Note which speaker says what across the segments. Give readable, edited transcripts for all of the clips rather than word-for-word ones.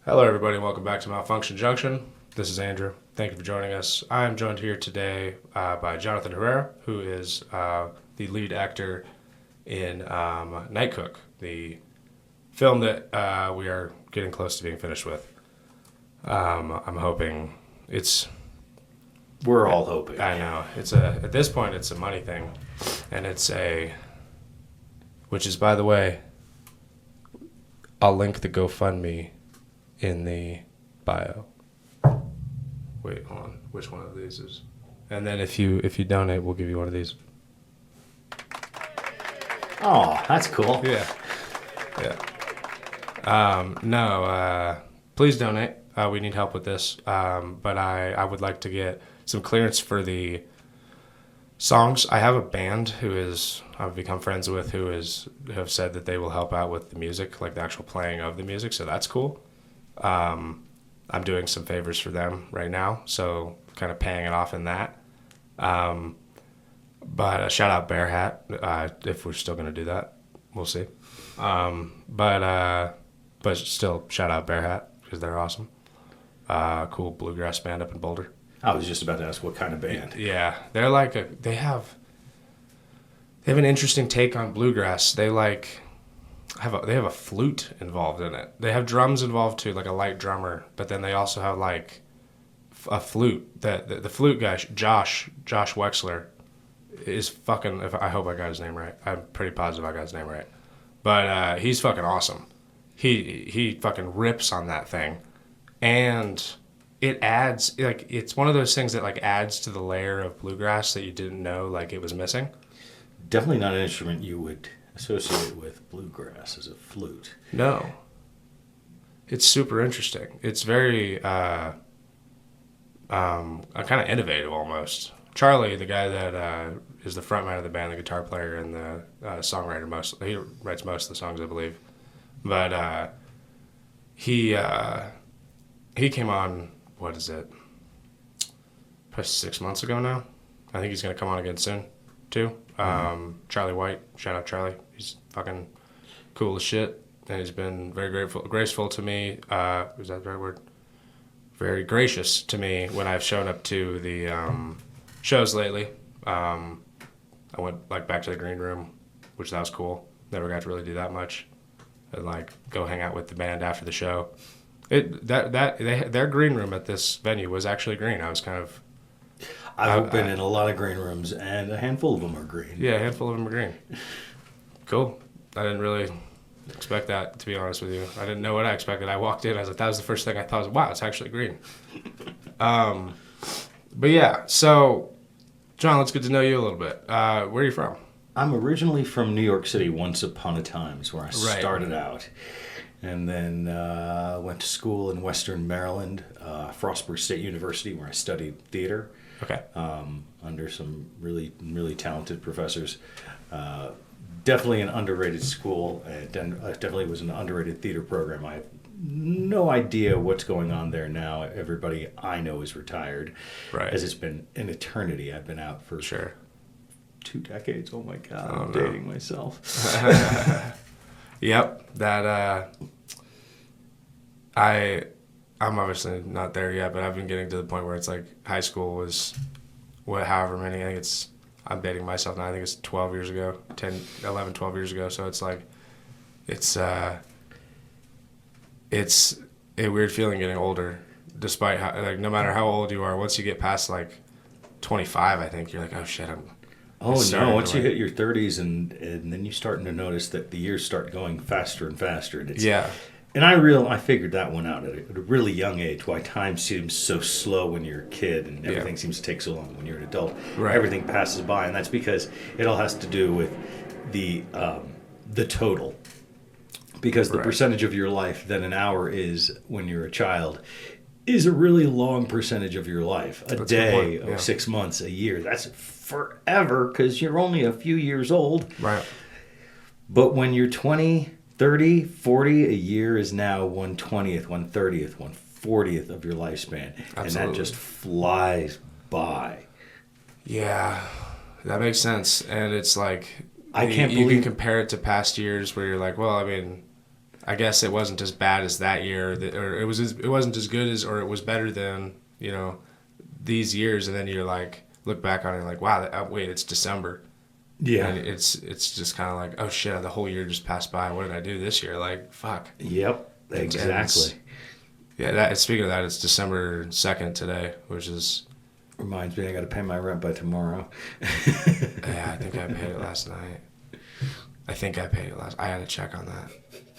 Speaker 1: Hello, everybody, and welcome back to Malfunction Junction. This is Andrew. Thank you for joining us. I am joined here today by Jonathan Herrera, who is the lead actor in Night Cook, the film that we are getting close to being finished with. I'm hoping it's...
Speaker 2: We're all hoping.
Speaker 1: I know. At this point, it's a money thing, and which is, by the way, I'll link the GoFundMe in the bio. Wait, hold on. Which one of these is? And then if you donate, we'll give you one of these.
Speaker 2: Oh, that's cool.
Speaker 1: Yeah. Please donate. We need help with this. But I would like to get some clearance for the songs. I have a band I've become friends with who have said that they will help out with the music, like the actual playing of the music. So that's cool. I'm doing some favors for them right now, so kind of paying it off in that. But shout out Bear Hat, if we're still going to do that. We'll see. But still, shout out Bear Hat, because they're awesome. Cool bluegrass band up in Boulder.
Speaker 2: I was just about to ask what kind of band.
Speaker 1: Yeah, they're like they have an interesting take on bluegrass. They have a flute involved in it. They have drums involved too, like a light drummer. But then they also have like a flute. The flute guy, Josh Wexler, is fucking. I hope I got his name right. I'm pretty positive I got his name right. But he's fucking awesome. He fucking rips on that thing, and it adds it's one of those things that like adds to the layer of bluegrass that you didn't know like it was missing.
Speaker 2: Definitely not an instrument you would associate with bluegrass as a flute.
Speaker 1: No. It's super interesting. It's very kind of innovative almost. Charlie, the guy that is the frontman of the band, the guitar player and the songwriter, he writes most of the songs, I believe. But he came on, what is it? Probably 6 months ago now. I think he's going to come on again soon, too. Charlie White, shout out Charlie. He's fucking cool as shit, and he's been very graceful to me. Is that the right word? Very gracious to me when I've shown up to the shows lately. I went back to the green room, which that was cool. Never got to really do that much, and go hang out with the band after the show. Their green room at this venue was actually green. I was kind of.
Speaker 2: I've been in a lot of green rooms, and a handful of them are green.
Speaker 1: Yeah, a handful of them are green. Cool. I didn't really expect that, to be honest with you. I didn't know what I expected. I walked in, I was like, that was the first thing I thought. Wow, it's actually green. But yeah, so, John, let's get to know you a little bit. Where are you from?
Speaker 2: I'm originally from New York City once upon a time, is where I started out. And then went to school in Western Maryland, Frostburg State University, where I studied theater.
Speaker 1: Okay.
Speaker 2: Under some really, really talented professors. Definitely an underrated school. Definitely was an underrated theater program. I have no idea what's going on there now. Everybody I know is retired.
Speaker 1: Right.
Speaker 2: As it's been an eternity. I've been out for 2 decades. Oh my God, I'm dating myself.
Speaker 1: Yep. That, I'm obviously not there yet, but I've been getting to the point where it's like high school was however many. I think I'm dating myself now. I think it's 12 years ago, 12 years ago. So it's like, it's a weird feeling getting older, despite how, no matter how old you are, once you get past 25, I think you're like, oh shit,
Speaker 2: once you hit your 30s and then you're starting to notice that the years start going faster and faster. And And I figured that one out at a really young age, why time seems so slow when you're a kid and everything seems to take so long when you're an adult.
Speaker 1: Right.
Speaker 2: Everything passes by, and that's because it all has to do with the total. Because the percentage of your life that an hour is when you're a child is a really long percentage of your life. That's day of 6 months, a year. That's forever because you're only a few years old.
Speaker 1: Right.
Speaker 2: But when you're 20... 30, 40, a year is now 1/20th, 1/30th, 1/40th of your lifespan. Absolutely. And that just flies by.
Speaker 1: Yeah, that makes sense. And it's like,
Speaker 2: I can't
Speaker 1: you
Speaker 2: believe...
Speaker 1: can compare it to past years where you're like, well, I mean, I guess it wasn't as bad as that year, or it wasn't as good as, or it was better than, you know, these years. And then you're like, look back on it like, wow, wait, it's December.
Speaker 2: Yeah.
Speaker 1: And it's just kind of like, oh shit, the whole year just passed by. What did I do this year? Like, fuck.
Speaker 2: Yep. Exactly.
Speaker 1: Yeah. Speaking of that, it's December 2nd today, which is.
Speaker 2: Reminds me, I got to pay my rent by tomorrow.
Speaker 1: Yeah, I think I paid it last night. I had to check on that.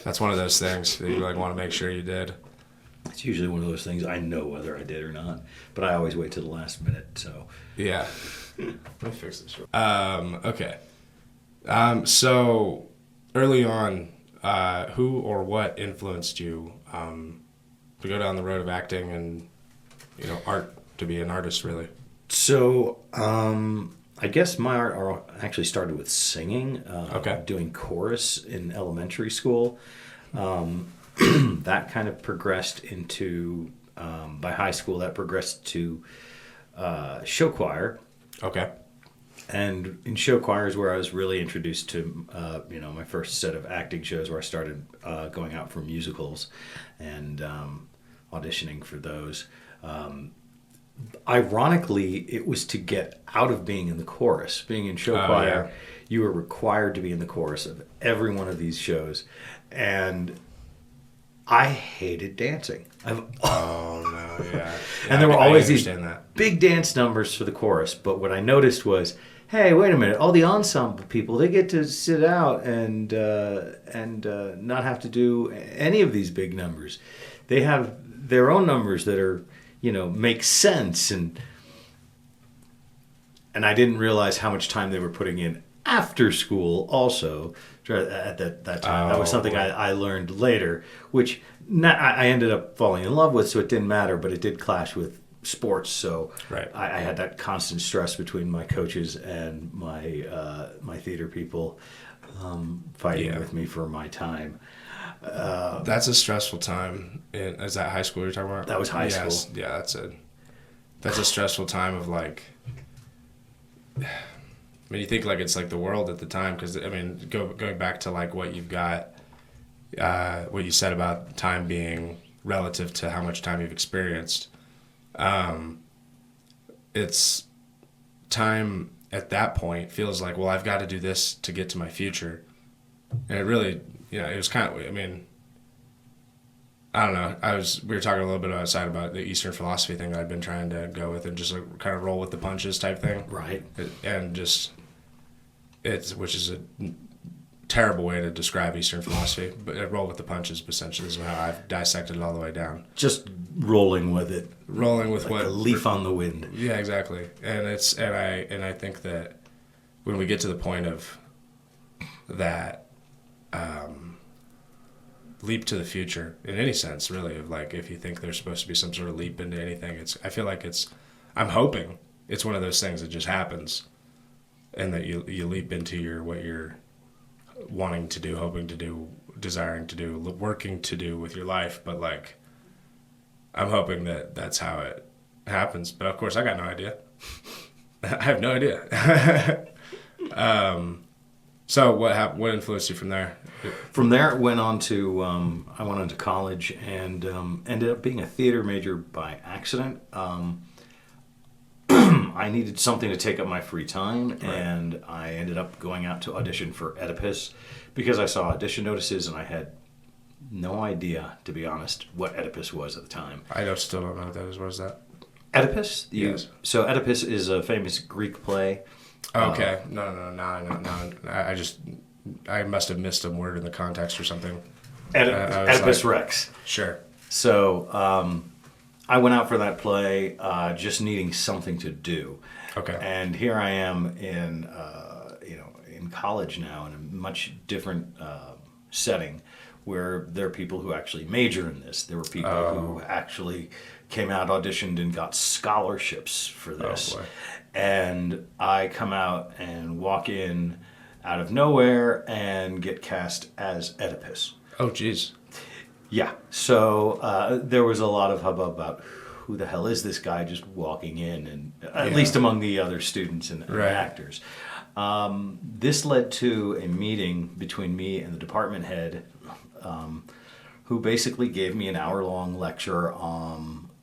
Speaker 1: That's one of those things that you like want to make sure you did.
Speaker 2: It's usually one of those things I know whether I did or not, but I always wait till the last minute. So
Speaker 1: yeah, let me fix this. Okay. So early on, who or what influenced you to go down the road of acting and, you know, art, to be an artist, really?
Speaker 2: So I guess my art actually started with singing.
Speaker 1: Okay.
Speaker 2: Doing chorus in elementary school. That kind of progressed into, by high school, that progressed to show choir.
Speaker 1: Okay.
Speaker 2: And in show choir is where I was really introduced to, my first set of acting shows, where I started going out for musicals and auditioning for those. Ironically, it was to get out of being in the chorus. Being in show choir, yeah. You were required to be in the chorus of every one of these shows. And I hated dancing.
Speaker 1: Oh, no, yeah.
Speaker 2: And there were always these big dance numbers for the chorus. But what I noticed was, hey, wait a minute, all the ensemble people, they get to sit out and not have to do any of these big numbers. They have their own numbers that are, make sense. And I didn't realize how much time they were putting in after school also at that time. That was something I learned later, which I ended up falling in love with, so it didn't matter, but it did clash with sports. So
Speaker 1: right.
Speaker 2: I had that constant stress between my coaches and my theater people fighting with me for my time.
Speaker 1: That's a stressful time. Is that high school you're talking about?
Speaker 2: That was high school.
Speaker 1: Yeah, that's a stressful time of like. I mean, you think like it's like the world at the time, because I mean, going back to like what you've got, what you said about time being relative to how much time you've experienced. It's time at that point feels like, well, I've got to do this to get to my future, and it really, it was kind of. I mean, I don't know. We were talking a little bit outside about the Eastern philosophy thing that I've been trying to go with, and just like kind of roll with the punches type thing.
Speaker 2: Right.
Speaker 1: And just which is a terrible way to describe Eastern philosophy, but roll with the punches essentially is how I've dissected it all the way down.
Speaker 2: Just rolling with it.
Speaker 1: Rolling with
Speaker 2: like a leaf on the wind.
Speaker 1: Yeah, exactly. And I think that when we get to the point of that leap to the future, in any sense, really, of like if you think there's supposed to be some sort of leap into anything, I feel like I'm hoping it's one of those things that just happens, and that you leap into what you're wanting to do, hoping to do, desiring to do, working to do with your life. But like, I'm hoping that that's how it happens. But of course, I got no idea. I have no idea. So what influenced you from there?
Speaker 2: From there, I went on to college and ended up being a theater major by accident. I needed something to take up my free time, right. And I ended up going out to audition for Oedipus because I saw audition notices and I had no idea, to be honest, what Oedipus was at the time.
Speaker 1: I still don't know what that is. What is that?
Speaker 2: Oedipus?
Speaker 1: Yes.
Speaker 2: So Oedipus is a famous Greek play.
Speaker 1: Okay. No. I must have missed a word in the context or something.
Speaker 2: Oedipus Rex.
Speaker 1: Sure.
Speaker 2: So I went out for that play just needing something to do.
Speaker 1: Okay.
Speaker 2: And here I am in college now in a much different setting where there are people who actually major in this. There were people who actually came out, auditioned, and got scholarships for this.
Speaker 1: Oh, boy.
Speaker 2: And I come out and walk in out of nowhere and get cast as Oedipus.
Speaker 1: Oh, geez.
Speaker 2: Yeah. So there was a lot of hubbub about who the hell is this guy just walking in, and at least among the other students and
Speaker 1: right.
Speaker 2: actors. This led to a meeting between me and the department head who basically gave me an hour-long lecture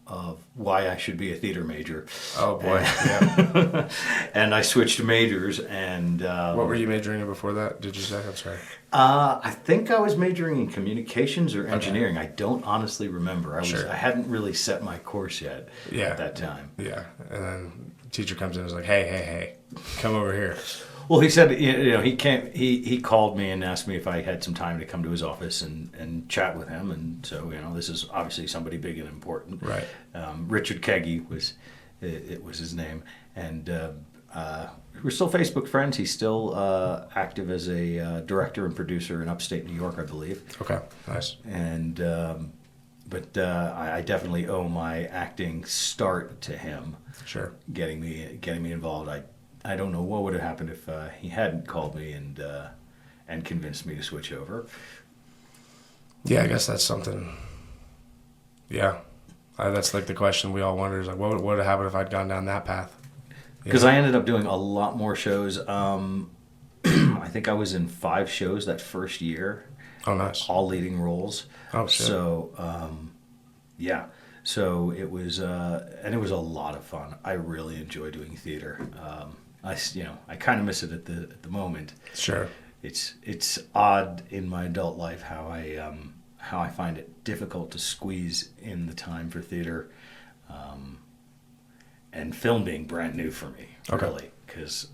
Speaker 2: of why I should be a theater major.
Speaker 1: Oh boy, yeah.
Speaker 2: And I switched majors, and
Speaker 1: What were you majoring in before that? Did you say? I'm sorry.
Speaker 2: I think I was majoring in communications or engineering. I don't honestly remember. I hadn't really set my course yet at that time.
Speaker 1: Yeah, and then the teacher comes in and is like, hey, come over here.
Speaker 2: Well, he said, he called me and asked me if I had some time to come to his office and chat with him. And so, this is obviously somebody big and important.
Speaker 1: Right.
Speaker 2: Richard Keggy was his name. And we're still Facebook friends. He's still active as a director and producer in upstate New York, I believe.
Speaker 1: Okay, nice.
Speaker 2: And but I definitely owe my acting start to him.
Speaker 1: Sure.
Speaker 2: Getting me involved. I don't know what would have happened if he hadn't called me and convinced me to switch over.
Speaker 1: Yeah, I guess that's something. Yeah, that's like the question we all wonder is like, what would have happened if I'd gone down that path?
Speaker 2: Because I ended up doing a lot more shows. I think I was in 5 shows that first year.
Speaker 1: Oh, nice.
Speaker 2: All leading roles.
Speaker 1: Oh, shit.
Speaker 2: So, yeah. So it was, and it was a lot of fun. I really enjoy doing theater. I kind of miss it at the moment.
Speaker 1: Sure.
Speaker 2: It's odd in my adult life how I find it difficult to squeeze in the time for theater, and film being brand new for me.
Speaker 1: Okay.
Speaker 2: Really, because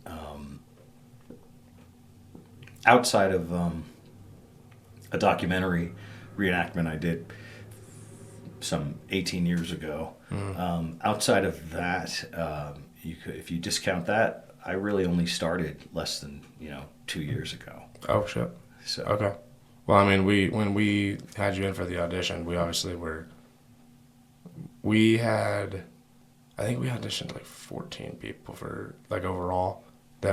Speaker 2: outside of a documentary reenactment I did some 18 years ago, outside of that, if you discount that, I really only started less than 2 years ago.
Speaker 1: Oh shit.
Speaker 2: So
Speaker 1: okay. Well, I mean, when we had you in for the audition, we obviously I think we auditioned like 14 people for like overall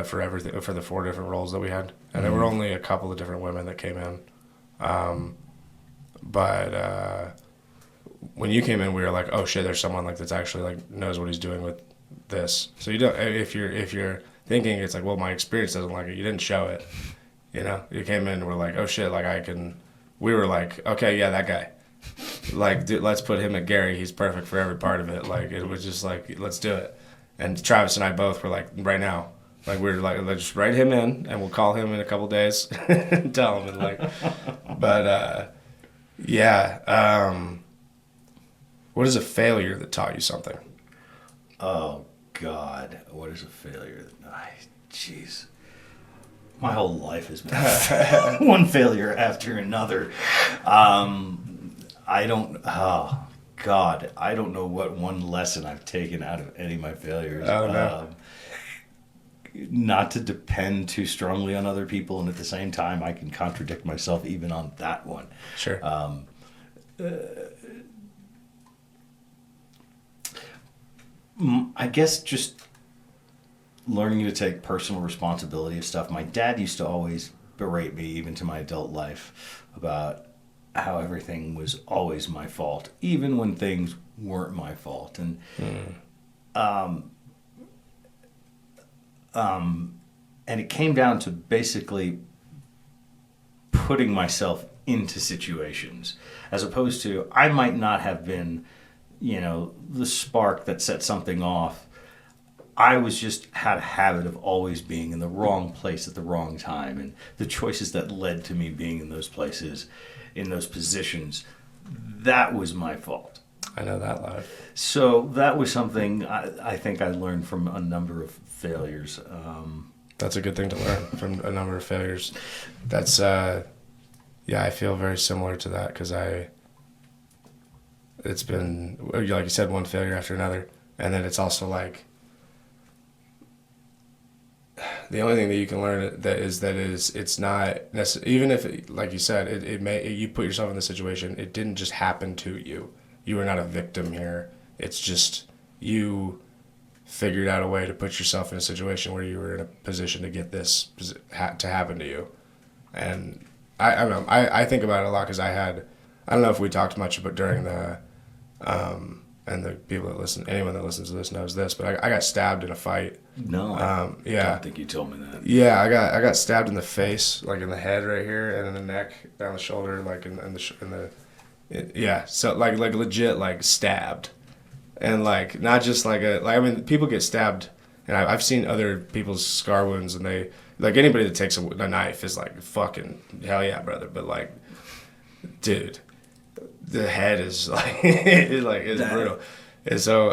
Speaker 1: for everything for the 4 different roles that we had, and there were only a couple of different women that came in, but when you came in, we were like, oh shit, there's someone like that's actually like knows what he's doing with this. So you don't, if you're thinking it's like, well, my experience doesn't like it, you didn't show it. You came in and we're like, oh shit, like we were like, okay, yeah, that guy. Like, dude, let's put him at Gary. He's perfect for every part of it. Like, it was just like, let's do it. And Travis and I both were like, right now. Like, we're like, let's just write him in and we'll call him in a couple days and tell him. And like, but, yeah. What is a failure that taught you something?
Speaker 2: Oh, God. What is a failure? Jeez. My whole life has been one failure after another. I don't know what one lesson I've taken out of any of my failures.
Speaker 1: Oh, no.
Speaker 2: Not to depend too strongly on other people, and at the same time, I can contradict myself even on that one.
Speaker 1: Sure.
Speaker 2: I guess just learning to take personal responsibility of stuff. My dad used to always berate me, even to my adult life, about how everything was always my fault, even when things weren't my fault. And and it came down to basically putting myself into situations, as opposed to I might not have been, the spark that set something off. I had a habit of always being in the wrong place at the wrong time, and the choices that led to me being in those places, in those positions, that was my fault.
Speaker 1: I know that life.
Speaker 2: So that was something I think I learned from a number of failures.
Speaker 1: That's a good thing to learn from a number of failures. That's, I feel very similar to that because it's been, like you said, one failure after another. And then it's also like, the only thing that you can learn it's not necessarily, even if like you said, you put yourself in the situation, it didn't just happen to you. You were not a victim here. It's just you figured out a way to put yourself in a situation where you were in a position to get this to happen to you. And I don't know. I think about it a lot because I don't know if we talked much about during the and the people that listen, anyone that listens to this knows this, but I got stabbed in a fight.
Speaker 2: No, I don't think you told me that.
Speaker 1: Yeah, I got stabbed in the face, like in the head right here, and in the neck, down the shoulder, like in the Yeah, so like legit like stabbed, and like not just like I mean people get stabbed, and I've seen other people's scar wounds, and they like anybody that takes a knife is like fucking hell yeah brother, but like dude, the head is like it's brutal, and so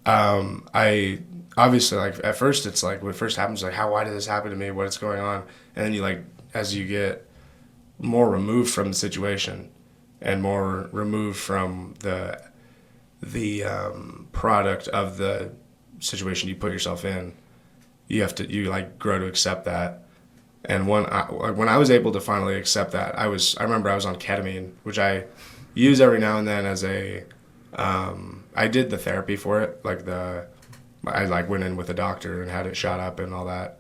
Speaker 1: I obviously like at first it's like when it first happens like why did this happen to me, what's going on, and then you like as you get more removed from the situation and more removed from the product of the situation you put yourself in, you like grow to accept that. And when I was able to finally accept that, I remember I was on ketamine, which I use every now and then as a I did the therapy for it, I like went in with a doctor and had it shot up and all that,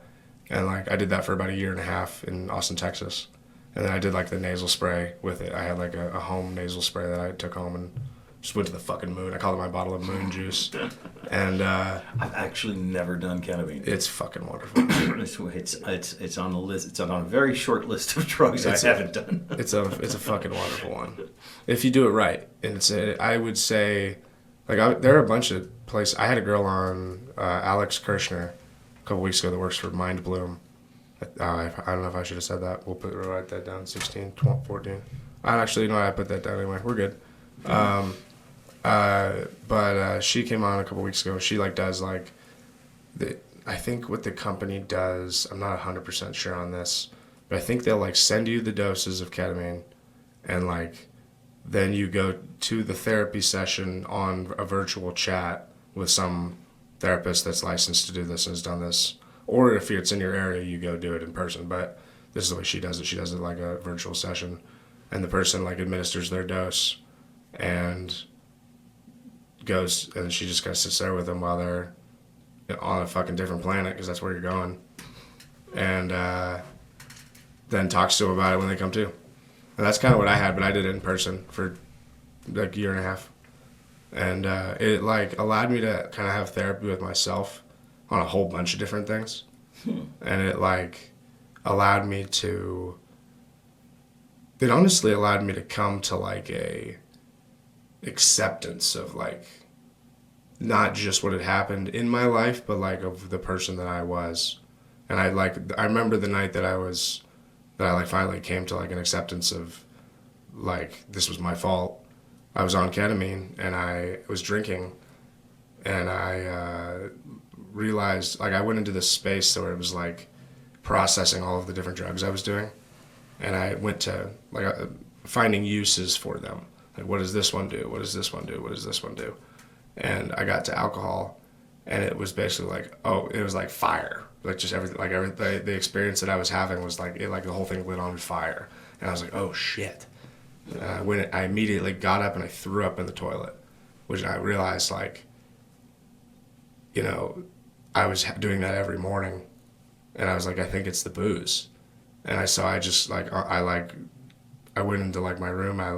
Speaker 1: and like I did that for about a year and a half in Austin, Texas. And then I did like the nasal spray with it. I had like a home nasal spray that I took home and just went to the fucking moon. I called it my bottle of moon juice. And
Speaker 2: I've actually never done ketamine.
Speaker 1: it's fucking wonderful.
Speaker 2: It's on the list. It's on a very short list of drugs I haven't done.
Speaker 1: It's a fucking wonderful one if you do it right. And I would say like there are a bunch of places. I had a girl on Alex Kirshner a couple weeks ago that works for Mind Bloom. I don't know if I should have said that. We'll write that down. 16, 12, 14. I actually know I put that down anyway. We're good. But she came on a couple weeks ago. She like does like I think what the company does. I'm not 100% sure on this, but I think they'll like send you the doses of ketamine, and like then you go to the therapy session on a virtual chat with some therapist that's licensed to do this and has done this. Or if it's in your area, you go do it in person. But this is the way she does it. She does it like a virtual session. And the person like administers their dose and goes, and she just kind of sits there with them while they're on a fucking different planet because that's where you're going. And then talks to them about it when they come to. And that's kind of what I had, but I did it in person for like a year and a half. And it like allowed me to kind of have therapy with myself on a whole bunch of different things. And it like allowed me to, it honestly allowed me to come to like a acceptance of like not just what had happened in my life, but like of the person that I was. And I remember the night that I like finally came to like an acceptance of like this was my fault. I was on ketamine and I was drinking, and I realized like I went into this space where it was like processing all of the different drugs I was doing, and I went to like finding uses for them. Like, what does this one do? What does this one do? What does this one do? And I got to alcohol, and it was basically like, oh, it was like fire. Like just everything, like the experience that I was having was like, the whole thing lit on fire. And I was like, oh shit. I immediately got up and I threw up in the toilet, which I realized like, you know, I was doing that every morning, and I was like, I think it's the booze. And I went into like my room. I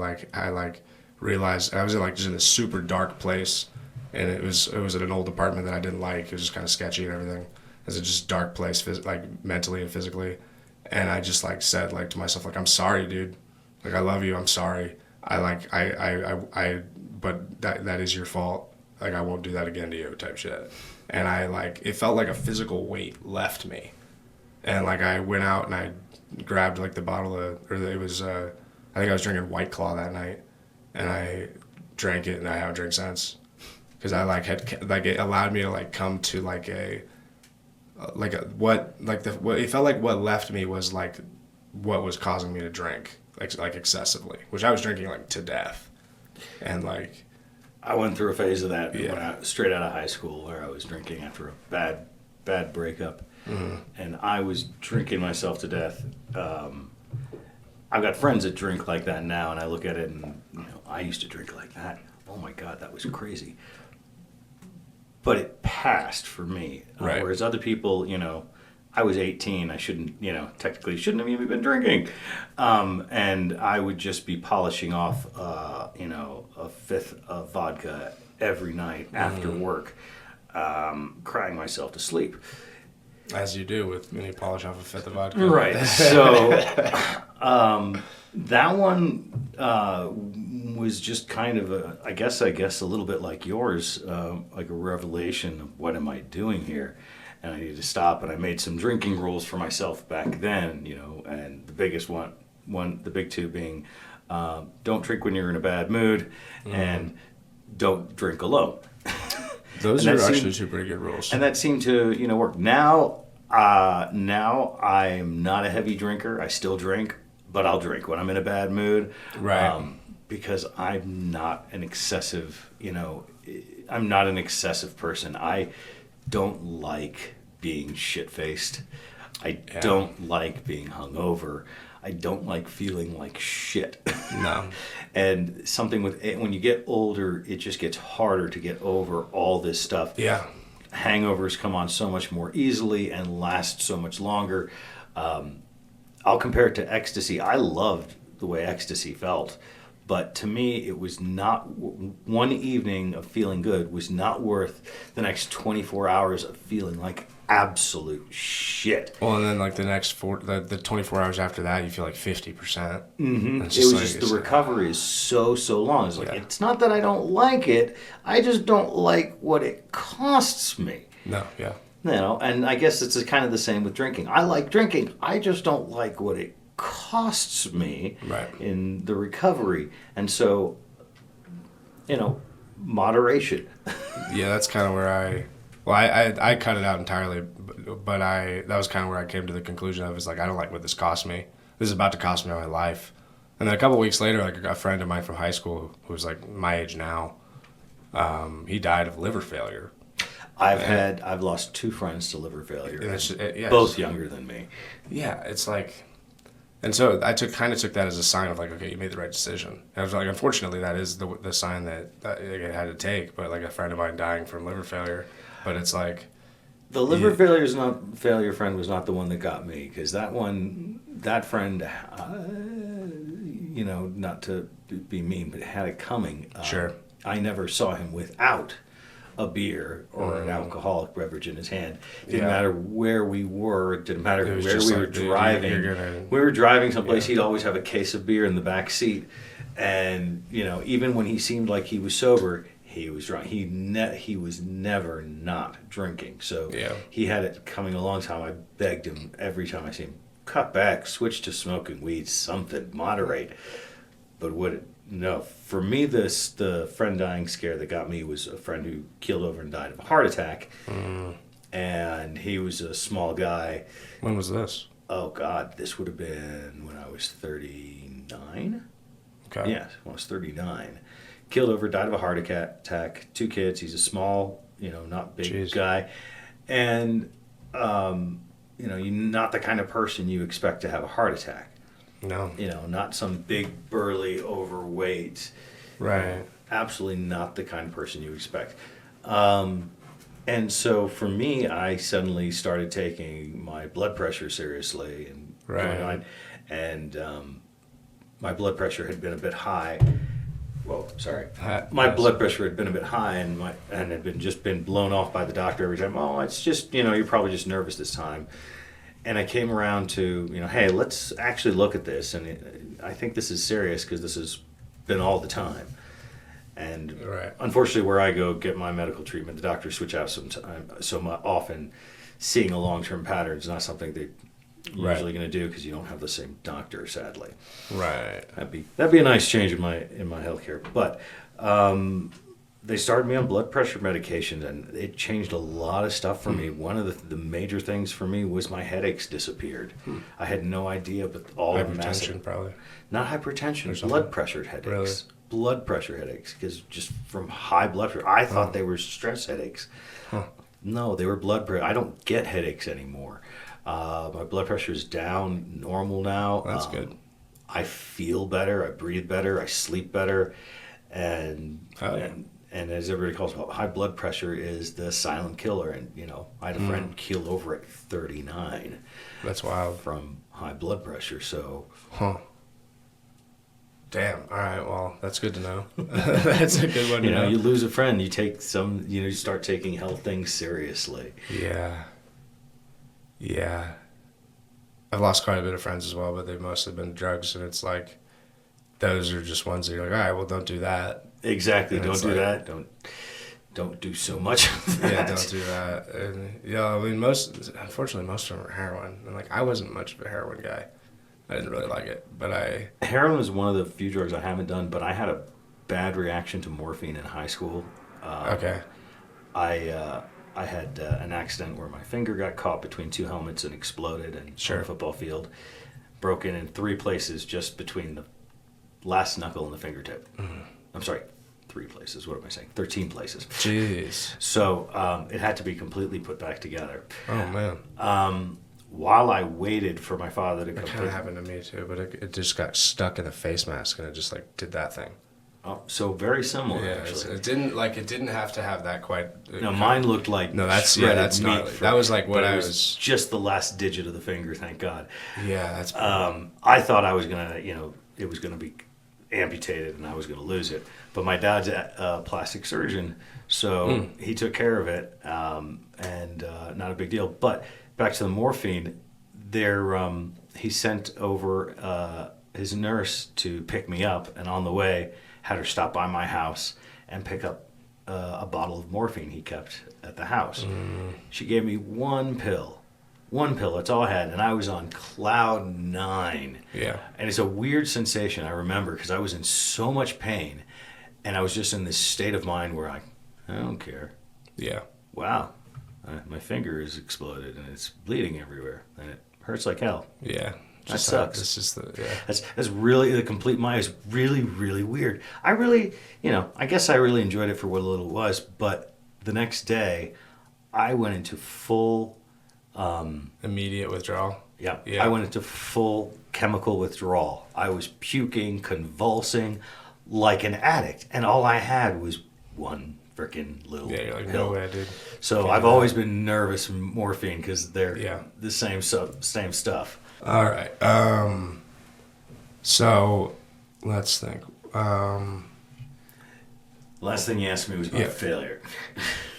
Speaker 1: realized I was just in this super dark place, and it was at an old apartment that I didn't like. It was just kind of sketchy and everything. It was a just dark place, like mentally and physically. And I just like said like to myself like, I'm sorry, dude. Like I love you. I'm sorry. But that is your fault. Like I won't do that again to you, type shit. And it felt like a physical weight left me. And like I went out and I grabbed like the bottle I think I was drinking White Claw that night, and I drank it, and I haven't drank since, because it allowed me to like come to like it felt like what left me was like what was causing me to drink like excessively, which I was drinking like to death, and like
Speaker 2: I went through a phase of that when I straight out of high school, where I was drinking after a bad breakup, and I was drinking myself to death. I've got friends that drink like that now, and I look at it and, I used to drink like that. Oh my God, that was crazy. But it passed for me.
Speaker 1: Right.
Speaker 2: Whereas other people, I was 18. I technically shouldn't have even been drinking. And I would just be polishing off, a fifth of vodka every night after work, crying myself to sleep.
Speaker 1: As you do when you polish off a fifth of vodka.
Speaker 2: Right. So that one was just kind of I guess a little bit like yours, like a revelation of what am I doing here, and I needed to stop. And I made some drinking rules for myself back then, and the biggest the big two being don't drink when you're in a bad mood, and don't drink alone.
Speaker 1: Those are actually two pretty good rules.
Speaker 2: And that seemed to, work. Now I'm not a heavy drinker. I still drink, but I'll drink when I'm in a bad mood.
Speaker 1: Right.
Speaker 2: Because I'm not an excessive, I'm not an excessive person. I don't like being shit-faced. I don't like being hungover. I don't like feeling like shit.
Speaker 1: No.
Speaker 2: And something when you get older, it just gets harder to get over all this stuff.
Speaker 1: Yeah.
Speaker 2: Hangovers come on so much more easily and last so much longer. I'll compare it to ecstasy. I loved the way ecstasy felt, but to me, it was not one evening of feeling good was not worth the next 24 hours of feeling like absolute shit.
Speaker 1: Well, and then like the next the 24 hours after that, you feel like 50%.
Speaker 2: Mm-hmm. It was just the recovery is so long. It's like it's not that I don't like it, I just don't like what it costs me.
Speaker 1: No, yeah.
Speaker 2: And I guess it's kind of the same with drinking. I like drinking, I just don't like what it costs me in the recovery. And so, moderation.
Speaker 1: Yeah, that's kind of where I cut it out entirely, but that was kind of where I came to the conclusion of is like, I don't like what this cost me. This is about to cost me my life. And then a couple of weeks later, like a friend of mine from high school who was like my age now, he died of liver failure.
Speaker 2: I've lost 2 friends to liver failure, both younger than me.
Speaker 1: Yeah, it's like, and so I kind of took that as a sign of like, okay, you made the right decision. And I was like, unfortunately, that is the sign that it had to take. But like a friend of mine dying from liver failure, but it's like
Speaker 2: the liver failure friend was not the one that got me, because that friend, not to be mean, but had it coming.
Speaker 1: Sure.
Speaker 2: I never saw him without a beer or an alcoholic beverage in his hand. Didn't matter where we were. It didn't matter where we were driving. We were driving someplace. He'd always have a case of beer in the back seat, and even when he seemed like he was sober, he was drunk. He was never not drinking. So he had it coming a long time. I begged him every time I see him, cut back, switch to smoking weed, something, moderate. But no, for me, the friend dying scare that got me was a friend who keeled over and died of a heart attack. And he was a small guy.
Speaker 1: When was this?
Speaker 2: Oh, God, this would have been when I was 39.
Speaker 1: Okay.
Speaker 2: Yes, when I was 39. Keeled over, died of a heart attack, 2 kids. He's a small, not big guy. And, you're not the kind of person you expect to have a heart attack.
Speaker 1: No.
Speaker 2: Not some big, burly, overweight.
Speaker 1: Right.
Speaker 2: Absolutely not the kind of person you expect. And so for me, I suddenly started taking my blood pressure seriously and going on. And my blood pressure had been a bit high. Whoa, sorry. My blood pressure had been a bit high and had been blown off by the doctor every time. Oh, it's just, you're probably just nervous this time. And I came around to, hey, let's actually look at this. And I think this is serious because this has been all the time. And unfortunately, where I go get my medical treatment, the doctors switch out so often. Seeing a long-term pattern is not something they're usually going to do because you don't have the same doctor, sadly.
Speaker 1: Right.
Speaker 2: That'd be a nice change in my healthcare. But they started me on blood pressure medications, and it changed a lot of stuff for me. One of the major things for me was my headaches disappeared. I had no idea, but all of
Speaker 1: hypertension, probably.
Speaker 2: Not hypertension, blood pressure headaches. Really? Blood pressure headaches, because just from high blood pressure, I thought they were stress headaches. No, they were blood pressure. I don't get headaches anymore. My blood pressure is down, normal now.
Speaker 1: That's good.
Speaker 2: I feel better. I breathe better. I sleep better, and as everybody calls it, high blood pressure is the silent killer. And I had a friend keel over at 39.
Speaker 1: That's wild.
Speaker 2: From high blood pressure. So.
Speaker 1: Damn. All right. Well, that's good to know. That's a good one.
Speaker 2: You lose a friend. You take you start taking health things seriously.
Speaker 1: Yeah. Yeah. I've lost quite a bit of friends as well, but they've mostly been drugs, and it's like, those are just ones that you're like, all right, well, don't do that.
Speaker 2: Exactly.
Speaker 1: And
Speaker 2: Don't
Speaker 1: it's
Speaker 2: do
Speaker 1: like,
Speaker 2: that. Don't do so much of that.
Speaker 1: yeah, don't do that. And, I mean, unfortunately, most of them are heroin. And, like, I wasn't much of a heroin guy. I didn't really like it, but
Speaker 2: Heroin is one of the few drugs I haven't done, but I had a bad reaction to morphine in high school.
Speaker 1: okay.
Speaker 2: I had an accident where my finger got caught between two helmets and exploded on a football field. Broken in 3 places just between the last knuckle and the fingertip.
Speaker 1: Mm-hmm.
Speaker 2: I'm sorry, 3 places. What am I saying? 13 places.
Speaker 1: Jeez.
Speaker 2: So it had to be completely put back together.
Speaker 1: Oh, man.
Speaker 2: While I waited for my father to come,
Speaker 1: It kind of happened to me too, but it just got stuck in a face mask, and it just like did that thing.
Speaker 2: Oh, so very similar.
Speaker 1: Yeah,
Speaker 2: actually.
Speaker 1: it didn't have to have that quite.
Speaker 2: No, mine looked like
Speaker 1: that's
Speaker 2: shredded meat.
Speaker 1: gnarly. That was like what I was.
Speaker 2: Just the last digit of the finger. Thank God.
Speaker 1: Yeah, that's.
Speaker 2: I thought I was gonna, it was gonna be amputated and I was gonna lose it. But my dad's a plastic surgeon, so he took care of it, and not a big deal. But back to the morphine, he sent over his nurse to pick me up, and on the way had her stop by my house and pick up a bottle of morphine he kept at the house. She gave me one pill. That's all I had, and I was on cloud 9.
Speaker 1: Yeah.
Speaker 2: And it's a weird sensation, I remember, because I was in so much pain, and I was just in this state of mind where I don't care.
Speaker 1: Yeah.
Speaker 2: Wow. My finger is exploded, and it's bleeding everywhere, and it hurts like hell.
Speaker 1: Yeah.
Speaker 2: That sucks.
Speaker 1: It's just
Speaker 2: That's really, the complete mind is really, really weird. I really, I guess I really enjoyed it for what little it was, but the next day, I went into full...
Speaker 1: immediate withdrawal.
Speaker 2: Yeah. I went into full chemical withdrawal. I was puking, convulsing, like an addict, and all I had was one freaking little
Speaker 1: Yeah, you're like,
Speaker 2: pill.
Speaker 1: no way, dude.
Speaker 2: So I've always been nervous from morphine because they're
Speaker 1: Yeah.
Speaker 2: the same stuff.
Speaker 1: All right. So let's think.
Speaker 2: Last thing you asked me was about failure.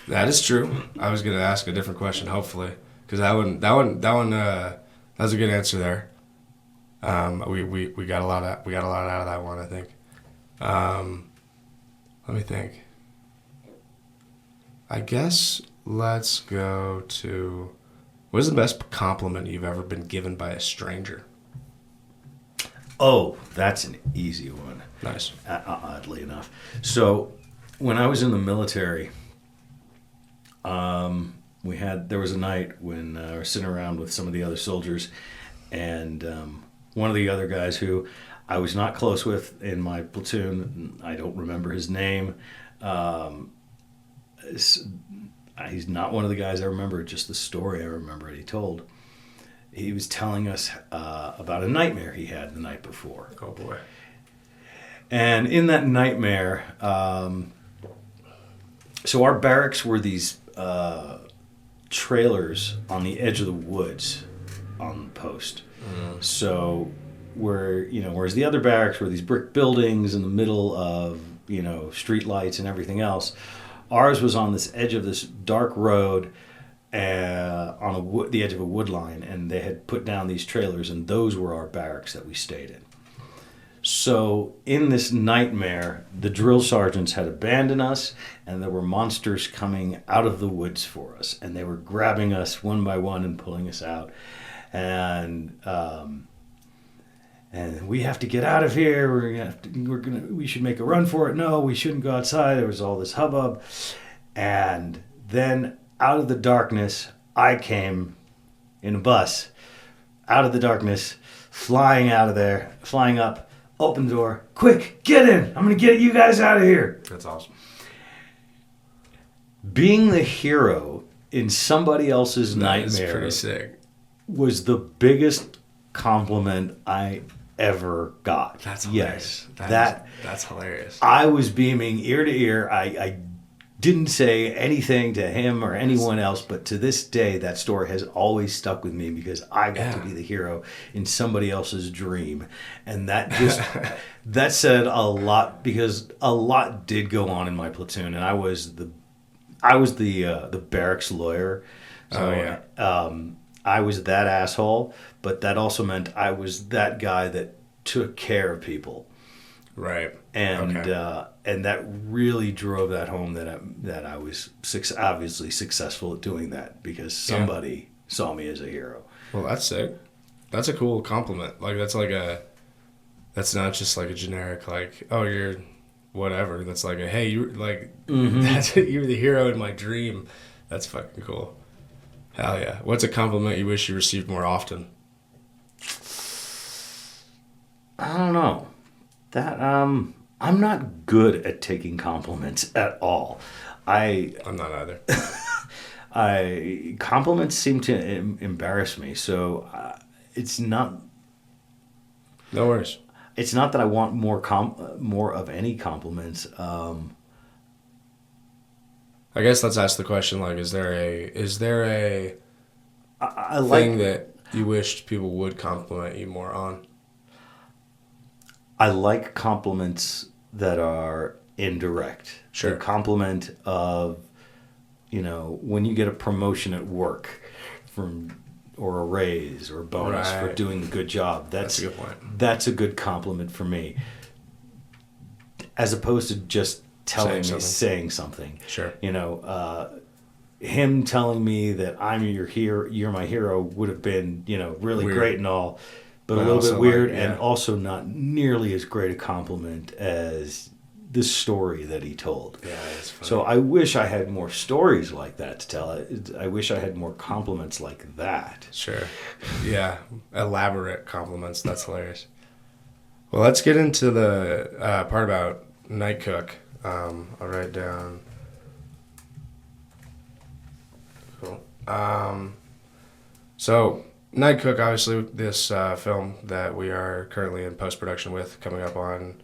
Speaker 1: That is true. I was gonna ask a different question, hopefully, because that was a good answer there. We got a lot out of that one, I think. Let me think. I guess let's go to, what is the best compliment you've ever been given by a stranger?
Speaker 2: Oh, that's an easy one.
Speaker 1: Nice.
Speaker 2: Oddly enough. So when I was in the military, there was a night when I was sitting around with some of the other soldiers, and one of the other guys who I was not close with in my platoon, I don't remember his name. He's not one of the guys I remember, just the story I remember he told. He was telling us about a nightmare he had the night before.
Speaker 1: Oh, boy.
Speaker 2: And in that nightmare, so our barracks were these trailers on the edge of the woods on the post. So whereas the other barracks were these brick buildings in the middle of, street lights and everything else, ours was on this edge of this dark road on the edge of a wood line, and they had put down these trailers, and those were our barracks that we stayed in. So in this nightmare, the drill sergeants had abandoned us, and there were monsters coming out of the woods for us, and they were grabbing us one by one and pulling us out. And we have to get out of here. We should make a run for it. No, we shouldn't go outside. There was all this hubbub, and then out of the darkness, I came in a bus. Out of the darkness, flying out of there, flying up, open the door. Quick, get in! I'm gonna get you guys out of here.
Speaker 1: That's awesome.
Speaker 2: Being the hero in somebody else's
Speaker 1: That is
Speaker 2: nightmare
Speaker 1: pretty sick.
Speaker 2: was the biggest compliment I ever got.
Speaker 1: That's
Speaker 2: hilarious.
Speaker 1: Yes, that's hilarious.
Speaker 2: I was beaming ear to ear. I didn't say anything to him or anyone else, but to this day, that story has always stuck with me because I got to be the hero in somebody else's dream. And that just, that said a lot, because a lot did go on in my platoon, and I was the barracks lawyer. So, I was that asshole, but that also meant I was that guy that took care of people.
Speaker 1: Right.
Speaker 2: And
Speaker 1: Okay.
Speaker 2: and that really drove that home that I was obviously successful at doing that because
Speaker 1: Yeah.
Speaker 2: somebody saw me as a hero.
Speaker 1: Well, that's sick. That's a cool compliment. Like that's not just like a generic like, oh, you're whatever. That's like a, hey, you like that's you're the hero in my dream. That's fucking cool. Hell yeah. What's a compliment you wish you received more often?
Speaker 2: I don't know. That I'm not good at taking compliments at all. I
Speaker 1: I'm not either.
Speaker 2: I compliments seem to embarrass me. So it's not
Speaker 1: No worries.
Speaker 2: it's not that I want more of any compliments.
Speaker 1: I guess let's ask the question like, is there a
Speaker 2: I
Speaker 1: thing
Speaker 2: like
Speaker 1: that you wished people would compliment you more on?
Speaker 2: I like compliments that are indirect.
Speaker 1: Sure.
Speaker 2: The compliment of, when you get a promotion at work from or a raise or a bonus for
Speaker 1: Right.
Speaker 2: doing a good job.
Speaker 1: That's a good point.
Speaker 2: That's a good compliment for me. As opposed to just saying something.
Speaker 1: Sure.
Speaker 2: Him telling me that I'm your hero, you're my hero would have been, really
Speaker 1: Weird.
Speaker 2: great and all, but a
Speaker 1: But
Speaker 2: little
Speaker 1: also,
Speaker 2: bit weird
Speaker 1: like, yeah.
Speaker 2: and also not nearly as great a compliment as the story that he told.
Speaker 1: Yeah, it's funny.
Speaker 2: So I wish I had more stories like that to tell. I wish I had more compliments like that.
Speaker 1: Sure. Yeah. Elaborate compliments. That's hilarious. Well, let's get into the part about Night Cook. I'll write down. Cool. So, Night Cook, obviously, this film that we are currently in post-production with, coming up on,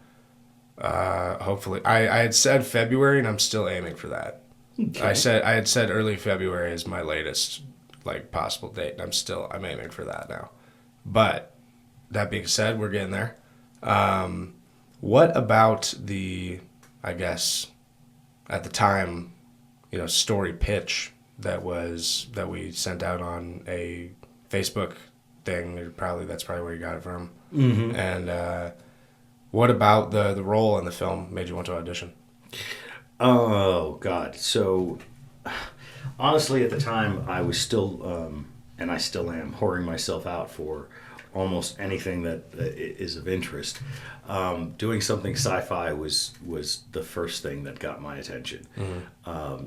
Speaker 1: hopefully. I had said February, and I'm still aiming for that.
Speaker 2: Okay.
Speaker 1: I had said early February is my latest, like, possible date, and I'm aiming for that now. But, that being said, we're getting there. What about I guess, at the time, story pitch that we sent out on a Facebook thing? That's probably where you got it from.
Speaker 2: Mm-hmm.
Speaker 1: And what about the role in the film made you want to audition?
Speaker 2: Oh God! So honestly, at the time, I was still, and I still am, whoring myself out for almost anything that is of interest. Doing something sci-fi was the first thing that got my attention.
Speaker 1: Mm-hmm.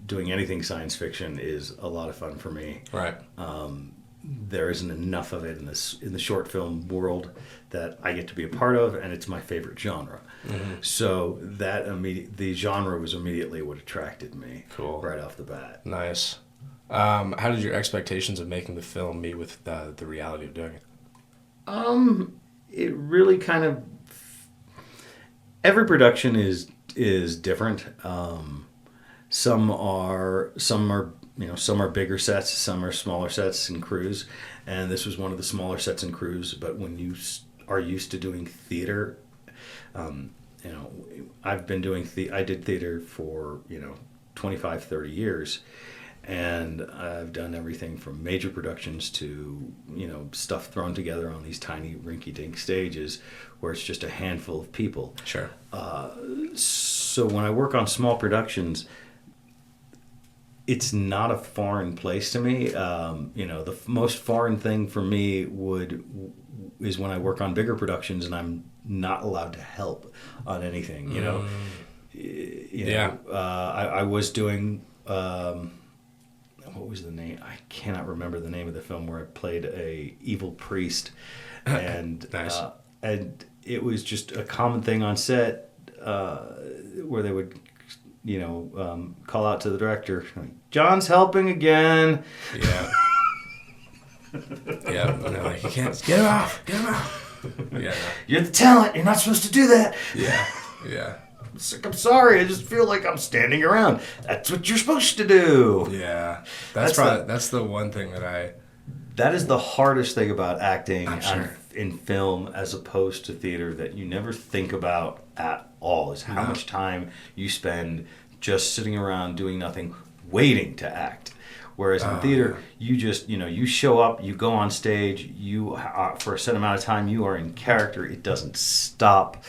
Speaker 2: Doing anything science fiction is a lot of fun for me.
Speaker 1: Right.
Speaker 2: There isn't enough of it in the short film world that I get to be a part of, and it's my favorite genre.
Speaker 1: Mm-hmm.
Speaker 2: So the genre was immediately what attracted me.
Speaker 1: Cool.
Speaker 2: Right off the bat.
Speaker 1: Nice. How did your expectations of making the film meet with the reality of doing it?
Speaker 2: It really kind of every production is different. Some are some are bigger sets, some are smaller sets and crews, and this was one of the smaller sets and crews. But when you are used to doing theater, I've been doing I did theater for 25, 30 years. And I've done everything from major productions to, stuff thrown together on these tiny rinky-dink stages where it's just a handful of people.
Speaker 1: Sure.
Speaker 2: So when I work on small productions, it's not a foreign place to me. The most foreign thing for me is when I work on bigger productions and I'm not allowed to help on anything. I was doing. What was the name? I cannot remember the name of the film where I played a evil priest, and
Speaker 1: Nice.
Speaker 2: And it was just a common thing on set where they would, call out to the director, "John's helping again."
Speaker 1: Yeah. Yeah. And they're like, you can't get him off. Get him off. Yeah.
Speaker 2: You're the talent. You're not supposed to do that.
Speaker 1: Yeah. Yeah.
Speaker 2: It's like, I'm sorry. I just feel like I'm standing around. That's what you're supposed to do.
Speaker 1: Yeah.
Speaker 2: That's
Speaker 1: That's the one thing
Speaker 2: That is the hardest thing about acting
Speaker 1: I'm sure.
Speaker 2: in film as opposed to theater that you never think about at all is how much time you spend just sitting around doing nothing, waiting to act. Whereas in theater, you just, you show up, you go on stage, you for a set amount of time, you are in character. It doesn't stop,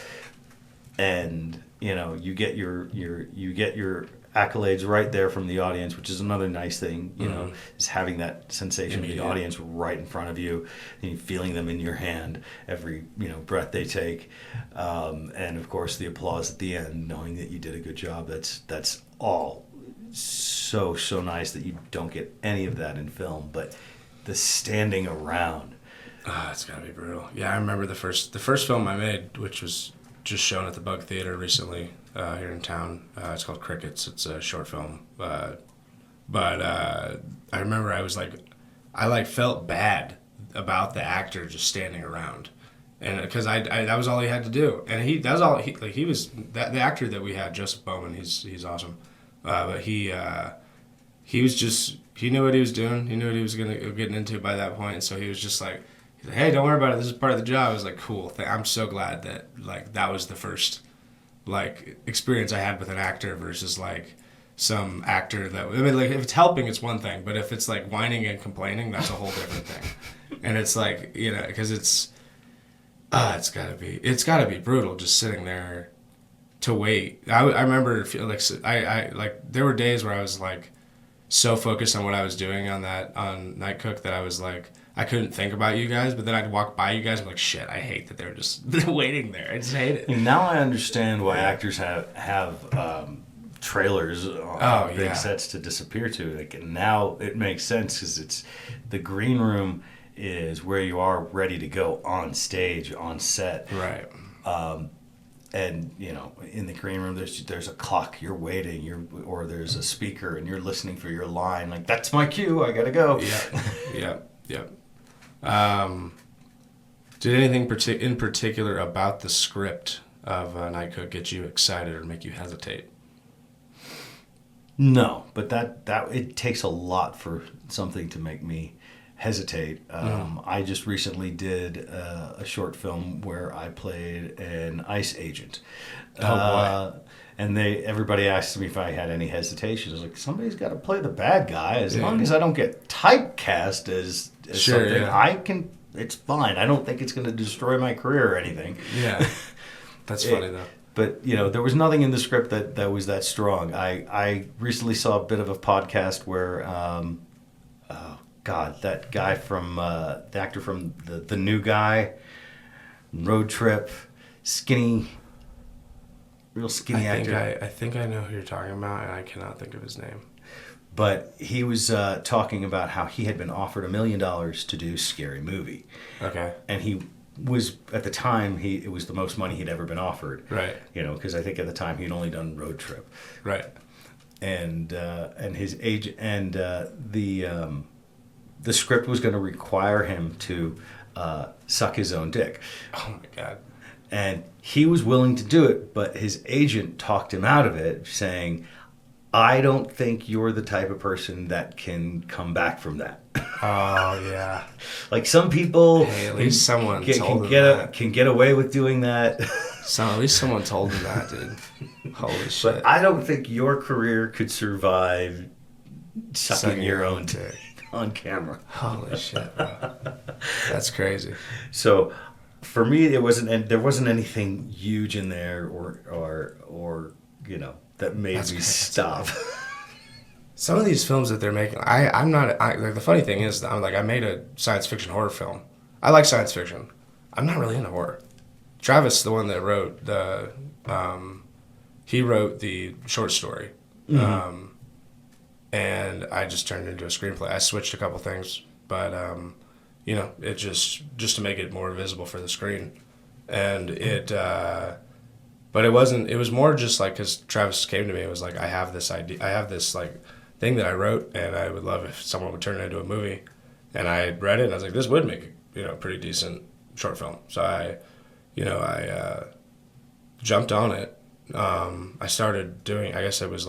Speaker 2: and you get your accolades right there from the audience, which is another nice thing. Is having that sensation of the audience right in front of you, and you feeling them in your hand every breath they take, and of course the applause at the end, knowing that you did a good job. That's all so nice that you don't get any of that in film, but the standing around.
Speaker 1: It's gotta be brutal. Yeah, I remember the first film I made, which was just shown at the Bug Theater recently here in town. It's called Crickets. It's a short film, but I remember I felt bad about the actor just standing around, and because I that was all he had to do, and he was the actor that we had, Joseph Bowman. He's awesome. But he was just, he knew what he was doing. He knew what he was getting into by that point. So he was just like, hey, don't worry about it. This is part of the job. I was like, cool. I'm so glad that that was the first experience I had with an actor versus some actor that, if it's helping, it's one thing. But if it's whining and complaining, that's a whole different thing. And it's because it's gotta be brutal just sitting there to wait. I remember there were days where I was so focused on what I was doing on Night Cook that I was I couldn't think about you guys, but then I'd walk by you guys and I'm like, shit, I hate that they're just waiting there. I just hate it.
Speaker 2: Now I understand why actors have trailers on big sets to disappear to. Now it makes sense because it's the green room is where you are ready to go on stage, on set.
Speaker 1: Right.
Speaker 2: And in the green room, there's a clock. You're waiting. Or there's a speaker, and you're listening for your line. That's my cue. I gotta go.
Speaker 1: Yeah. Did anything in particular about the script of Night Cook get you excited or make you hesitate?
Speaker 2: No, but that it takes a lot for something to make me hesitate. I just recently did a short film where I played an ICE agent. And everybody asked me if I had any hesitation. I was like, somebody's got to play the bad guy. As long as I don't get typecast as something, I can. It's fine. I don't think it's going to destroy my career or anything.
Speaker 1: Yeah, that's funny though.
Speaker 2: But there was nothing in the script that was that strong. I recently saw a bit of a podcast where. That guy from the actor from the New Guy, Road Trip, real skinny actor.
Speaker 1: I think I know who you're talking about, and I cannot think of his name.
Speaker 2: But he was talking about how he had been offered $1 million to do Scary Movie.
Speaker 1: Okay.
Speaker 2: And he was, at the time, it was the most money he'd ever been offered.
Speaker 1: Right.
Speaker 2: Because I think at the time he'd only done Road Trip.
Speaker 1: Right.
Speaker 2: And his agent and the script was going to require him to suck his own dick.
Speaker 1: Oh my God.
Speaker 2: And he was willing to do it, but his agent talked him out of it, saying, I don't think you're the type of person that can come back from that.
Speaker 1: Oh, yeah.
Speaker 2: Some people
Speaker 1: at least someone
Speaker 2: can get away with doing that.
Speaker 1: At least someone told him that, dude. Holy shit.
Speaker 2: But I don't think your career could survive sucking your own dick on camera.
Speaker 1: Holy shit, bro. That's crazy.
Speaker 2: So for me, there wasn't anything huge in there or that made me stop.
Speaker 1: Some of these films that they're making, I'm not the funny thing is I made a science fiction horror film. I like science fiction. I'm not really into horror. Travis, the one that wrote he wrote the short story. Mm-hmm. And I just turned it into a screenplay. I switched a couple things, but it just to make it more visible for the screen. And but it wasn't. It was more just because Travis came to me. It was I have this idea. I have this thing that I wrote, and I would love if someone would turn it into a movie. And I read it, and I was like, this would make a pretty decent short film. So I jumped on it. I started doing. I guess it was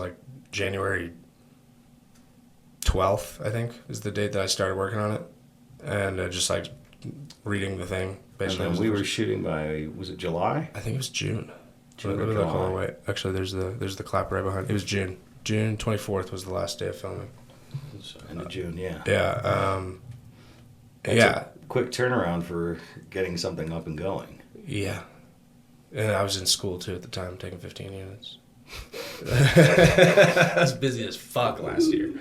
Speaker 1: January 12th, I think, is the date that I started working on it, and just reading the thing.
Speaker 2: Basically, and then we were shooting by, was it July?
Speaker 1: I think it was June. Wait. Actually, there's the clap right behind. It was June. June 24th was the last day of filming.
Speaker 2: So end of June, yeah.
Speaker 1: Yeah.
Speaker 2: That's
Speaker 1: yeah.
Speaker 2: a quick turnaround for getting something up and going.
Speaker 1: Yeah. And I was in school, too, at the time, taking 15 units. I was busy as fuck last year.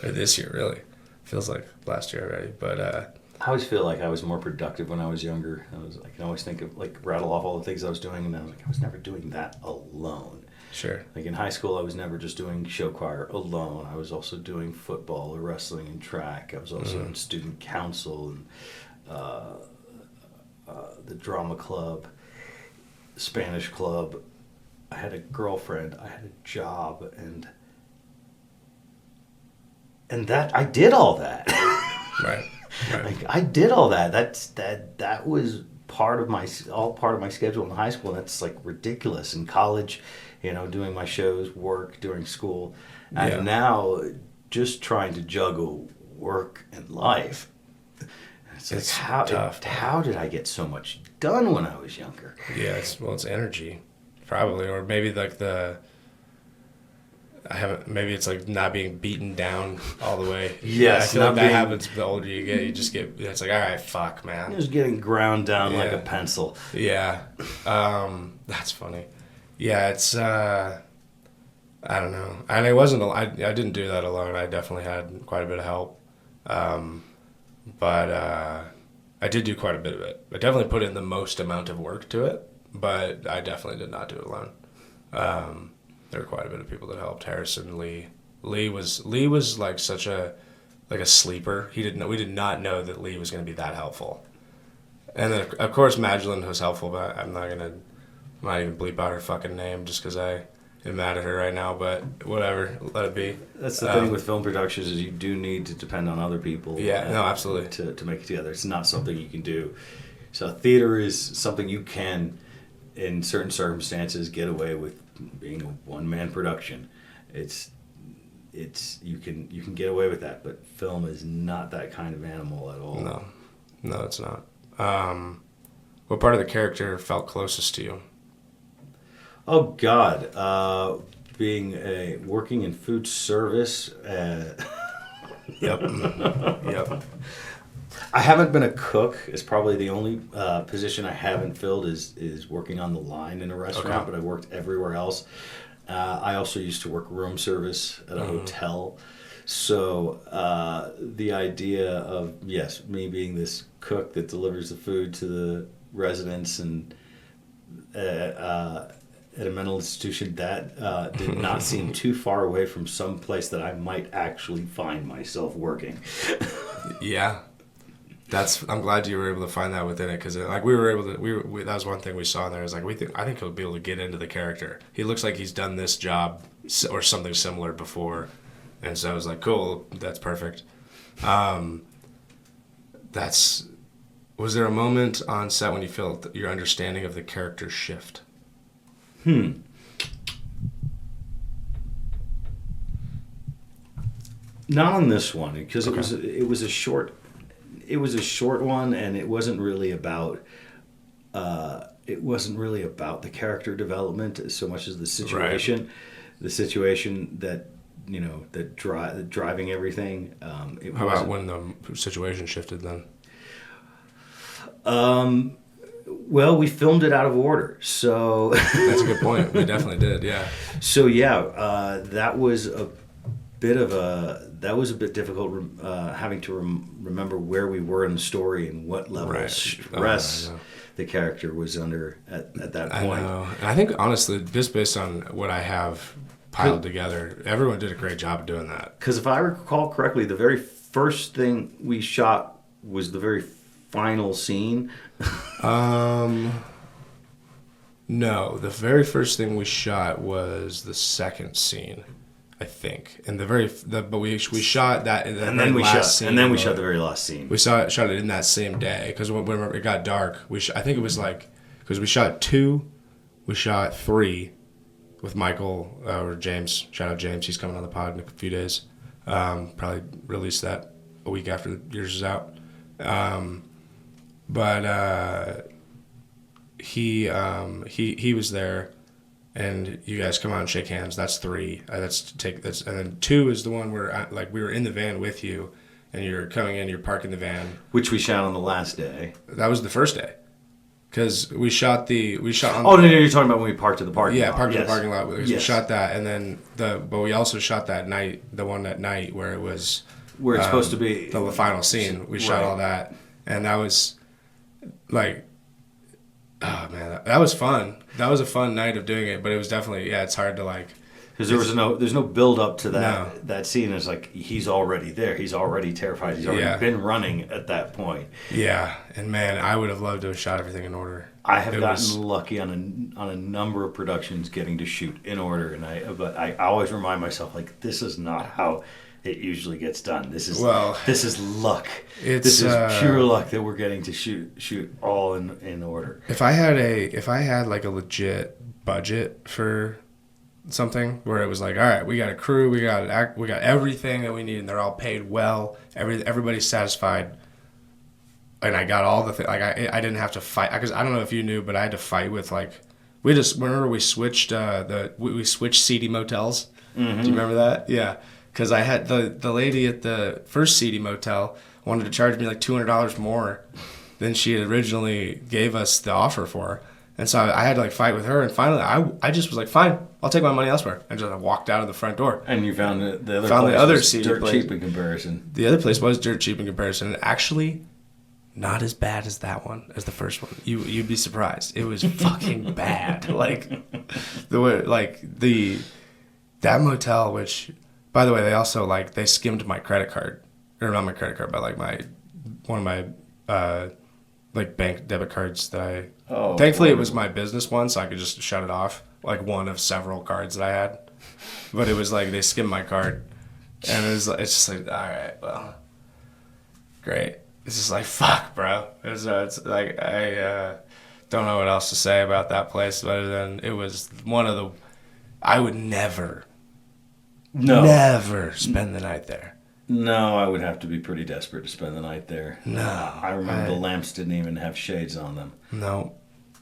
Speaker 1: Or this year, really. Feels like last year already. But,
Speaker 2: I always feel like I was more productive when I was younger. I can always think of, like, rattle off all the things I was doing, and I was like, I was never doing that alone.
Speaker 1: Sure.
Speaker 2: Like, in high school, I was never just doing show choir alone. I was also doing football or wrestling and track. I was also in student council and the drama club, Spanish club. I had a girlfriend. I had a job, and that I did all that.
Speaker 1: Right.
Speaker 2: Like, I did all that. That was part of my schedule in high school. And that's like ridiculous. In college, doing my shows, work during school, and now just trying to juggle work and life. It's tough. How did I get so much done when I was younger?
Speaker 1: Yeah, it's energy, probably, or maybe like maybe it's like not being beaten down all the way.
Speaker 2: Yes,
Speaker 1: I feel like that happens the older you get. You just get, it's like, all right, fuck, man.
Speaker 2: Just getting ground down like a pencil.
Speaker 1: Yeah. That's funny. Yeah, it's, I don't know. And I didn't do that alone. I definitely had quite a bit of help. But I did do quite a bit of it. I definitely put in the most amount of work to it, but I definitely did not do it alone. There were quite a bit of people that helped. Harrison, Lee. Lee was like such a sleeper. We did not know that Lee was going to be that helpful. And then of course Magdalene was helpful, but I'm not even bleep out her fucking name just because I am mad at her right now. But whatever, let it be.
Speaker 2: That's the thing with film productions is you do need to depend on other people.
Speaker 1: Yeah, no, absolutely.
Speaker 2: To make it together, it's not something you can do. So theater is something you can, in certain circumstances, get away with being a one-man production. It's you can get away with that, but film is not that kind of animal at all.
Speaker 1: No, it's not. What part of the character felt closest to you?
Speaker 2: Oh God, working in food service.
Speaker 1: Yep. Yep.
Speaker 2: I haven't been a cook. It's probably the only position I haven't filled is working on the line in a restaurant,
Speaker 1: Okay.
Speaker 2: but I worked everywhere else. I also used to work room service at a hotel. So the idea of, yes, me being this cook that delivers the food to the residents and at a mental institution, that did not seem too far away from some place that I might actually find myself working.
Speaker 1: Yeah. I'm glad you were able to find that within it, because like we were able to. That was one thing we saw in there. Is like I think he'll be able to get into the character. He looks like he's done this job or something similar before, and so I was like, cool, that's perfect. Was there a moment on set when you felt your understanding of the character shift?
Speaker 2: Not on this one, because it was a short one, and it wasn't really about the character development so much as the situation.
Speaker 1: Right.
Speaker 2: The situation that driving everything.
Speaker 1: How about when the situation shifted then?
Speaker 2: Well, we filmed it out of order, so
Speaker 1: That's a good point. We definitely did, yeah.
Speaker 2: So yeah, that was a bit difficult, having to remember where we were in the story and what level of stress the character was under at that point.
Speaker 1: I know. And I think, honestly, just based on what I have piled together, everyone did a great job of doing that.
Speaker 2: Because if I recall correctly, the very first thing we shot was the very final scene.
Speaker 1: No, the very first thing we shot was the second scene, I think. And but we shot that in the
Speaker 2: and then we
Speaker 1: last
Speaker 2: shot
Speaker 1: scene.
Speaker 2: and then we shot the very last scene.
Speaker 1: We shot it in that same day, because when it got dark, I think it was like, because we shot 2, we shot 3 with Michael or James. Shout out James, he's coming on the pod in a few days. Probably release that a week after yours is out. But he was there, and you guys come out and shake hands. That's 3. And then 2 is the one where we were in the van with you, and you're coming in, you're parking the van.
Speaker 2: Which we shot on the last day.
Speaker 1: That was the first day, because we shot on.
Speaker 2: Oh no, you're talking about when we parked at the parking lot.
Speaker 1: Yeah, parked in the parking lot.
Speaker 2: Yes.
Speaker 1: We shot that, and then but we also shot that night, the one that night where it was
Speaker 2: where it's supposed to be
Speaker 1: the final scene. We shot all that, and that was like. Oh man, that was fun. That was a fun night of doing it, but it was definitely it's hard to like
Speaker 2: because there's no build up to that scene. It's like he's already there. He's already terrified. He's already been running at that point.
Speaker 1: Yeah, and man, I would have loved to have shot everything in order.
Speaker 2: I have gotten lucky on a number of productions getting to shoot in order, but I always remind myself like this is not how it usually gets done. This is luck. This is pure luck that we're getting to shoot all in order.
Speaker 1: If I had like a legit budget for something where it was like, all right, we got a crew, we got everything that we need, and they're all paid well, everybody's satisfied, and I got all the things. Like I didn't have to fight, because I don't know if you knew, but I had to fight with remember we switched we switched seedy motels. Mm-hmm. Do you remember that? Yeah. Because I had the lady at the first seedy motel wanted to charge me like $200 more than she had originally gave us the offer for. And so I had to like fight with her. And finally, I just was like, fine, I'll take my money elsewhere. And just walked out of the front door.
Speaker 2: And you found the other seedy dirt place. Cheap in comparison.
Speaker 1: The other place was dirt cheap in comparison. Actually, not as bad as that one, as the first one. You'd be surprised. It was fucking bad. Like that motel, which. By the way, they also they skimmed my credit card, or not my credit card, but like one of my bank debit cards that I. Oh. Thankfully, it was my business one, so I could just shut it off, like one of several cards that I had. But it was like they skimmed my card, and it's just like, all right, well, great. It's just like fuck, bro. It's like I don't know what else to say about that place other than it was one of the. I would never spend the night there.
Speaker 2: No, I would have to be pretty desperate to spend the night there.
Speaker 1: No.
Speaker 2: I remember the lamps didn't even have shades on them.
Speaker 1: No.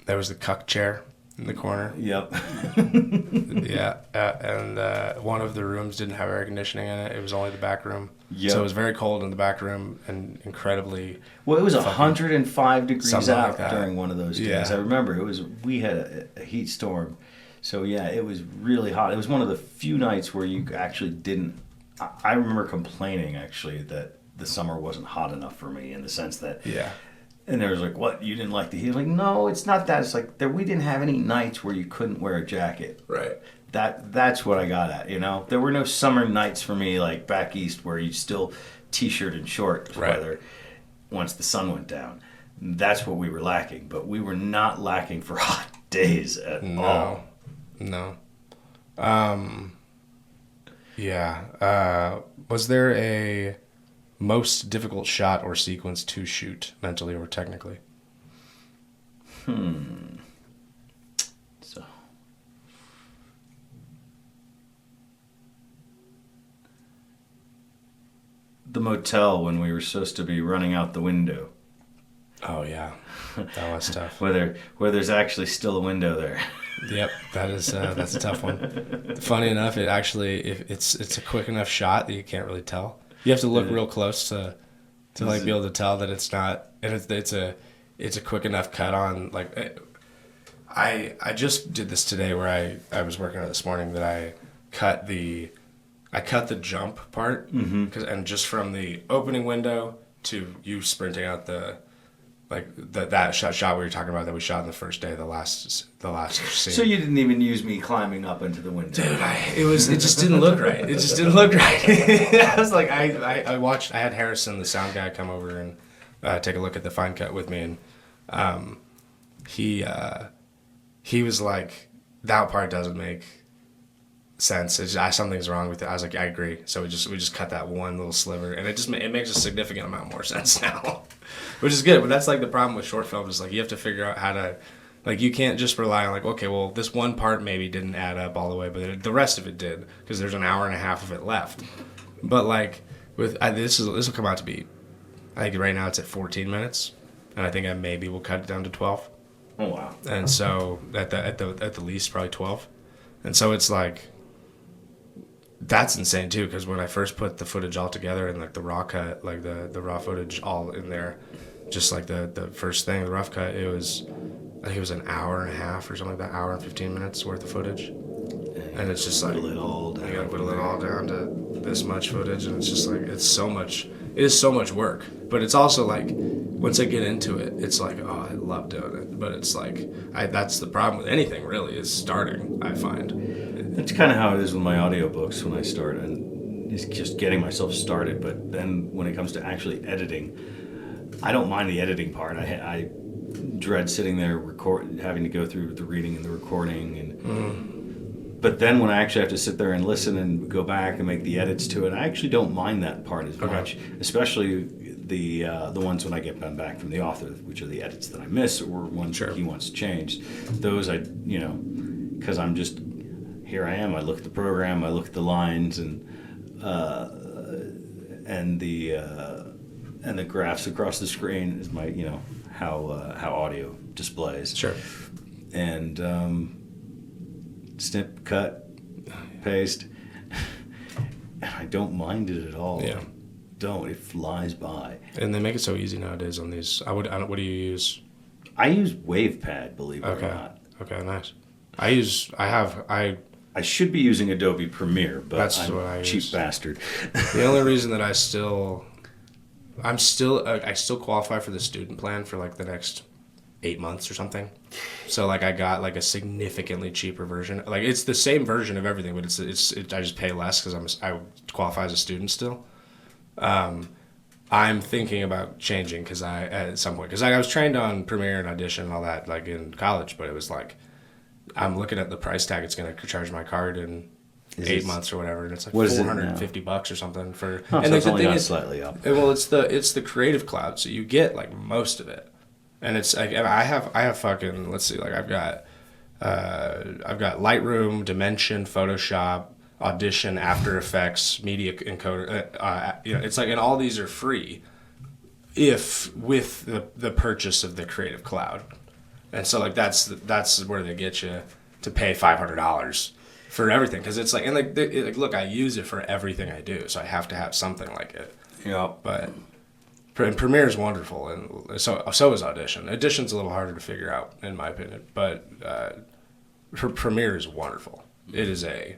Speaker 1: There was the cuck chair in the corner.
Speaker 2: Yep.
Speaker 1: Yeah. And one of the rooms didn't have air conditioning in it. It was only the back room. Yep. So it was very cold in the back room and incredibly...
Speaker 2: Well, it was 105 degrees out during one of those days. Yeah. I remember we had a heat storm. So, yeah, it was really hot. It was one of the few nights where you actually didn't... I remember complaining, actually, that the summer wasn't hot enough for me in the sense that...
Speaker 1: Yeah.
Speaker 2: And there was like, what, you didn't like the heat? Like, no, it's not that. It's like we didn't have any nights where you couldn't wear a jacket.
Speaker 1: Right.
Speaker 2: That's what I got at, you know? There were no summer nights for me, like, back east where you still T-shirt and short weather once the sun went down. That's what we were lacking. But we were not lacking for hot days at all.
Speaker 1: No. Yeah. Was there a most difficult shot or sequence to shoot, mentally or technically?
Speaker 2: So. The motel when we were supposed to be running out the window.
Speaker 1: Oh, yeah. That was tough.
Speaker 2: where there's actually still a window there.
Speaker 1: Yep, that's a tough one. Funny enough, it's a quick enough shot that you can't really tell. You have to look real close to like be able to tell that it's not, and it's a quick enough cut on. Like I just did this today where I was working on it this morning that I cut the jump part and just from the opening window to you sprinting out that shot we were talking about that we shot on the first day, the last scene.
Speaker 2: So you didn't even use me climbing up into the window.
Speaker 1: Dude, it just didn't look right. It just didn't look right. I was like, I watched. I had Harrison, the sound guy, come over and take a look at the fine cut with me, and he was like, that part doesn't make sense. Something's wrong with it. I was like, I agree. So we just cut that one little sliver, and it makes a significant amount more sense now, which is good. But that's like the problem with short films is like you have to figure out how to, like you can't just rely on like, okay, well this one part maybe didn't add up all the way, but the rest of it did because there's an hour and a half of it left. But like with this will come out to be, I think right now it's at 14 minutes, and I think I maybe will cut it down to 12.
Speaker 2: Oh wow!
Speaker 1: And so at the least probably 12. And so it's like, that's insane too, because when I first put the footage all together and like the raw cut, like the raw footage all in there, just like the first thing, the rough cut, I think it was an hour and a half or something like that, hour and 15 minutes worth of footage. And it's just like, you gotta whittle it all down to this much footage, and it's just like, it is so much work. But it's also like, once I get into it, it's like, oh, I love doing it. But it's like, that's the problem with anything really, is starting, I find.
Speaker 2: That's kind of how it is with my audiobooks when I start, and it's just getting myself started. But then when it comes to actually editing, I don't mind the editing part. I dread sitting there having to go through the reading and the recording, and but then when I actually have to sit there and listen and go back and make the edits to it, I actually don't mind that part as much, especially the ones when I get them back from the author, which are the edits that I miss or ones that he wants changed. Those because I'm just, here I am. I look at the program, I look at the lines, and the graphs across the screen is my, how audio displays.
Speaker 1: Sure.
Speaker 2: And snip, cut, paste. And I don't mind it at all.
Speaker 1: Yeah.
Speaker 2: It flies by.
Speaker 1: And they make it so easy nowadays on these. What do you use?
Speaker 2: I use WavePad, believe it or not.
Speaker 1: Okay, nice. I
Speaker 2: should be using Adobe Premiere, but
Speaker 1: that's
Speaker 2: I'm
Speaker 1: what I
Speaker 2: a cheap
Speaker 1: use.
Speaker 2: bastard.
Speaker 1: The only reason that I still qualify for the student plan for like the next 8 months or something. So like I got like a significantly cheaper version. Like it's the same version of everything, but I just pay less because I qualify as a student still. I'm thinking about changing at some point because I was trained on Premiere and Audition and all that like in college, but it was like I'm looking at the price tag it's going to charge my card in 8 months or whatever, and it's like $450 or something for.
Speaker 2: Oh,
Speaker 1: and
Speaker 2: so it's
Speaker 1: the
Speaker 2: only
Speaker 1: thing
Speaker 2: got
Speaker 1: is,
Speaker 2: slightly up.
Speaker 1: well, it's the Creative Cloud, so you get like most of it, and it's like I have fucking, let's see, like I've got Lightroom, Dimension, Photoshop, Audition, After Effects, Media Encoder. It's like, and all these are free, if with the purchase of the Creative Cloud, and so like that's where they get you to pay $500 for everything, because it's like, and like look, I use it for everything I do, so I have to have something like it.
Speaker 2: Yeah.
Speaker 1: But Premiere is wonderful, and so is Audition. Audition's a little harder to figure out, in my opinion, but Premiere is wonderful. It is a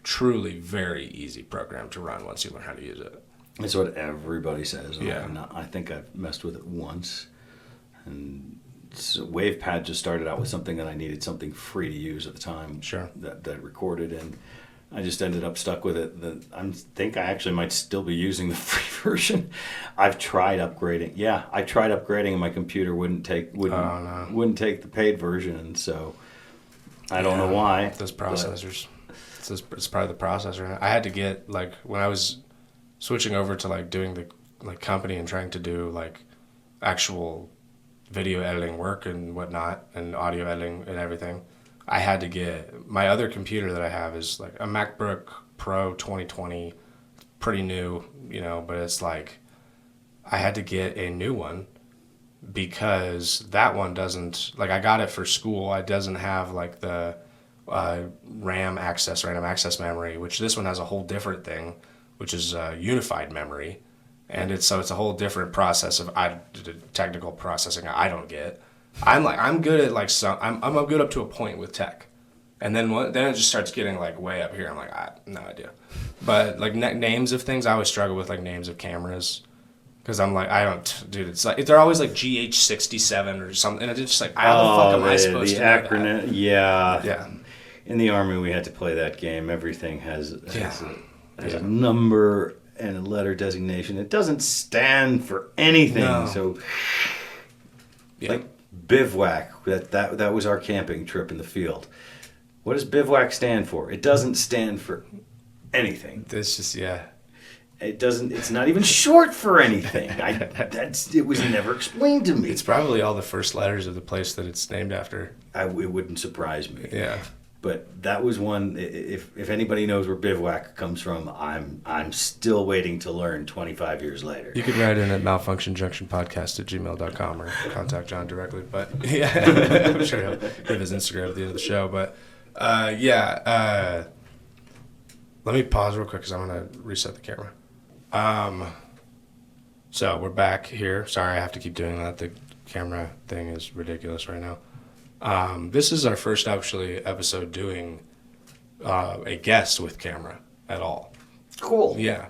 Speaker 1: truly very easy program to run once you learn how to use it.
Speaker 2: It's what everybody says.
Speaker 1: Yeah.
Speaker 2: I think I've messed with it once, and WavePad just started out with something that I needed something free to use at the time.
Speaker 1: Sure.
Speaker 2: That I recorded, and I just ended up stuck with it. I think I actually might still be using the free version. I've tried upgrading. Yeah, I tried upgrading, and my computer wouldn't take the paid version, and so I don't know why.
Speaker 1: Those processors. It's probably the processor. I had to get, like, when I was switching over to like doing the like company and trying to do like actual video editing work and whatnot, and audio editing and everything, I had to get, my other computer that I have is like a MacBook Pro 2020, pretty new, but it's like, I had to get a new one because that one doesn't, like, I got it for school. It doesn't have like the random access memory, which this one has a whole different thing, which is unified memory. And it's a whole different process of technical processing I don't get. I'm good at like I'm good up to a point with tech, and then it just starts getting like way up here. I'm like, I have no idea. But like names of things, I always struggle with like names of cameras, because I'm like, I don't, dude. It's like they're always like GH67 or something, and it's just like, how the fuck am I supposed to know
Speaker 2: acronym?
Speaker 1: that?
Speaker 2: Yeah. In the Army, we had to play that game. Everything has a number and a letter designation. It doesn't stand for anything. No. So, like bivouac, that was our camping trip in the field. What does bivouac stand for? It doesn't stand for anything.
Speaker 1: It's just,
Speaker 2: It doesn't. It's not even short for anything. It was never explained to me.
Speaker 1: It's probably all the first letters of the place that it's named after.
Speaker 2: It wouldn't surprise me.
Speaker 1: Yeah.
Speaker 2: But that was one. If anybody knows where bivouac comes from, I'm still waiting to learn 25 years later.
Speaker 1: You could write in at malfunctionjunctionpodcast@gmail.com or contact John directly. But yeah, I'm sure he'll give his Instagram at the end of the show. But Let me pause real quick because I'm going to reset the camera. So we're back here. Sorry, I have to keep doing that. The camera thing is ridiculous right now. This is our first actually episode doing a guest with camera at all.
Speaker 2: Cool.
Speaker 1: Yeah.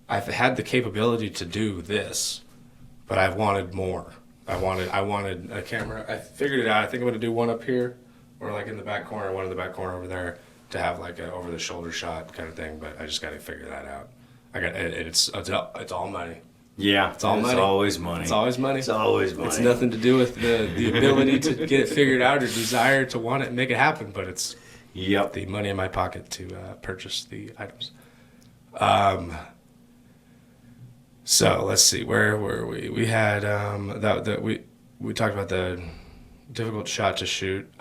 Speaker 1: I've had the capability to do this, but I've wanted more. I wanted a camera. I figured it out. I think I'm going to do one up here or like in the back corner, one in the back corner over there to have like an over the shoulder shot kind of thing, but I just got to figure that out. It's all money.
Speaker 2: Yeah,
Speaker 1: it's all money.
Speaker 2: It's always money.
Speaker 1: It's always money.
Speaker 2: It's always money.
Speaker 1: It's nothing to do with the ability to get it figured out or desire to want it and make it happen, but it's the money in my pocket to purchase the items. So let's see, where were we? We had we talked about the difficult shot to shoot.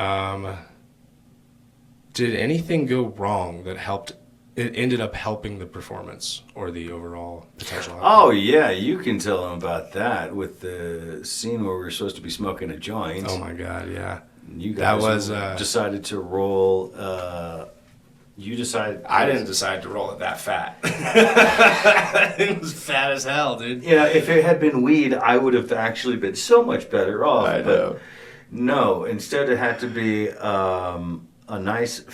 Speaker 1: Did anything go wrong that helped? It ended up helping the performance or the overall potential outcome?
Speaker 2: Oh, yeah, you can tell them about that with the scene where we were supposed to be smoking a joint.
Speaker 1: Oh, my God, yeah.
Speaker 2: You guys decided to roll... you decided...
Speaker 1: I didn't decide to roll it that fat. It was fat as hell, dude.
Speaker 2: Yeah, if it had been weed, I would have actually been so much better off.
Speaker 1: I know.
Speaker 2: No, instead it had to be a nice...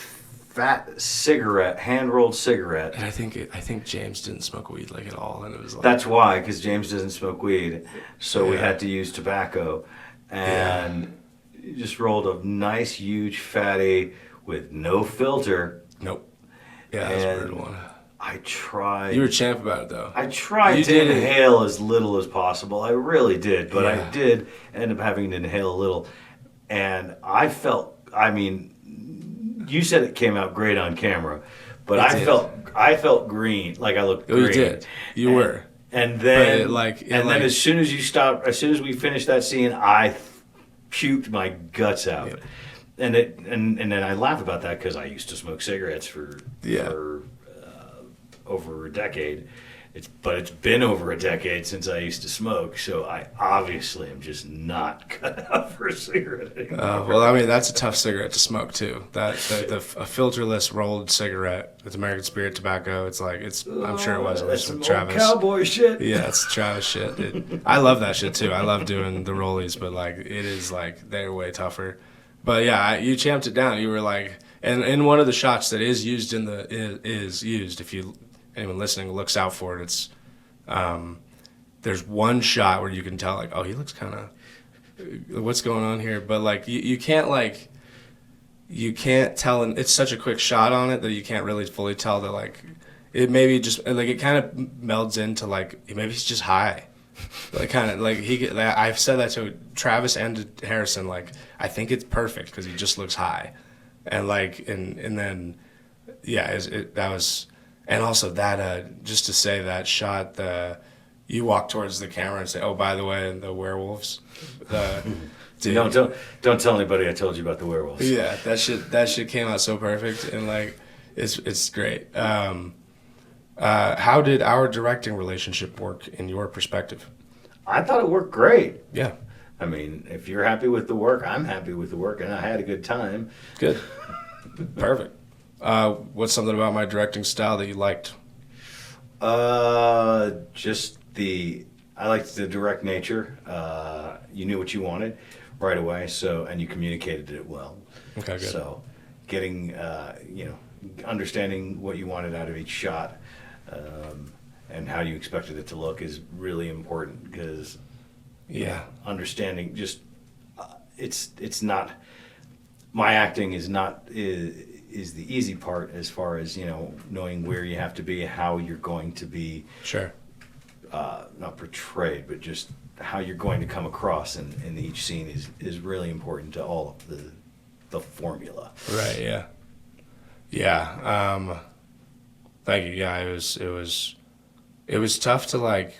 Speaker 2: fat cigarette, hand-rolled cigarette.
Speaker 1: And I think James didn't smoke weed like at all, and it was like...
Speaker 2: That's why, because James doesn't smoke weed, so we had to use tobacco. And you just rolled a nice, huge fatty with no filter.
Speaker 1: Nope. Yeah, that was a weird one.
Speaker 2: I tried...
Speaker 1: You were champ about it, though.
Speaker 2: I tried to inhale as little as possible. I really did, but I did end up having to inhale a little. And I felt... I mean... You said it came out great on camera, but I felt green, like I looked green.
Speaker 1: You did. You were.
Speaker 2: And then then as soon as we finished that scene, I puked my guts out. Yeah. And then I laugh about that because I used to smoke cigarettes for over a decade. But it's been over a decade since I used to smoke, so I obviously am just not cut out for a cigarette anymore.
Speaker 1: Well, I mean, that's a tough cigarette to smoke too. A filterless rolled cigarette with American Spirit tobacco. It's like I'm sure it was.
Speaker 2: That's some
Speaker 1: Travis.
Speaker 2: old cowboy shit.
Speaker 1: Yeah, it's Travis shit. I love that shit too. I love doing the rollies, but like it is like they're way tougher. But yeah, you champed it down. You were like, and in one of the shots that is used if you. Anyone listening looks out for it. It's there's one shot where you can tell like, oh, he looks kind of what's going on here, but like you can't tell, and it's such a quick shot on it that you can't really fully tell that like it maybe just like it kind of melds into like maybe he's just high, like kind of like I've said that to Travis and to Harrison, like I think it's perfect because he just looks high, and like and then that was. And also that, just to say that shot, you walk towards the camera and say, "Oh, by the way, the werewolves."
Speaker 2: Dude, don't tell anybody I told you about the werewolves.
Speaker 1: Yeah, that shit came out so perfect, and like, it's great. How did our directing relationship work in your perspective?
Speaker 2: I thought it worked great.
Speaker 1: Yeah.
Speaker 2: I mean, if you're happy with the work, I'm happy with the work, and I had a good time.
Speaker 1: Good. Perfect. What's something about my directing style that you liked?
Speaker 2: I liked the direct nature. You knew what you wanted right away, and you communicated it well.
Speaker 1: Okay, good.
Speaker 2: So, getting understanding what you wanted out of each shot, and how you expected it to look is really important because, understanding just it's not my acting is the easy part as far as knowing where you have to be, how you're going to be not portrayed, but just how you're going to come across in each scene is really important to all of the formula.
Speaker 1: Right. Yeah. Thank you. Yeah. It was tough to like.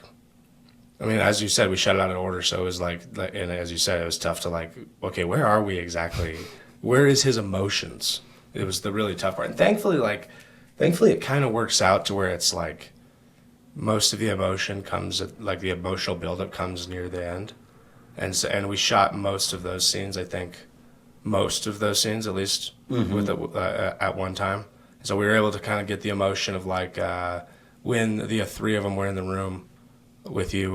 Speaker 1: I mean, as you said, we shut it out in order, so it was like, and as you said, it was tough to like. Okay, where are we exactly? Where is his emotions? It was the really tough part. And thankfully it kind of works out to where it's like most of the emotion comes, like the emotional buildup comes near the end. And we shot most of those scenes, I think, most of those scenes, at least with at one time. So we were able to kind of get the emotion of like when the three of them were in the room with you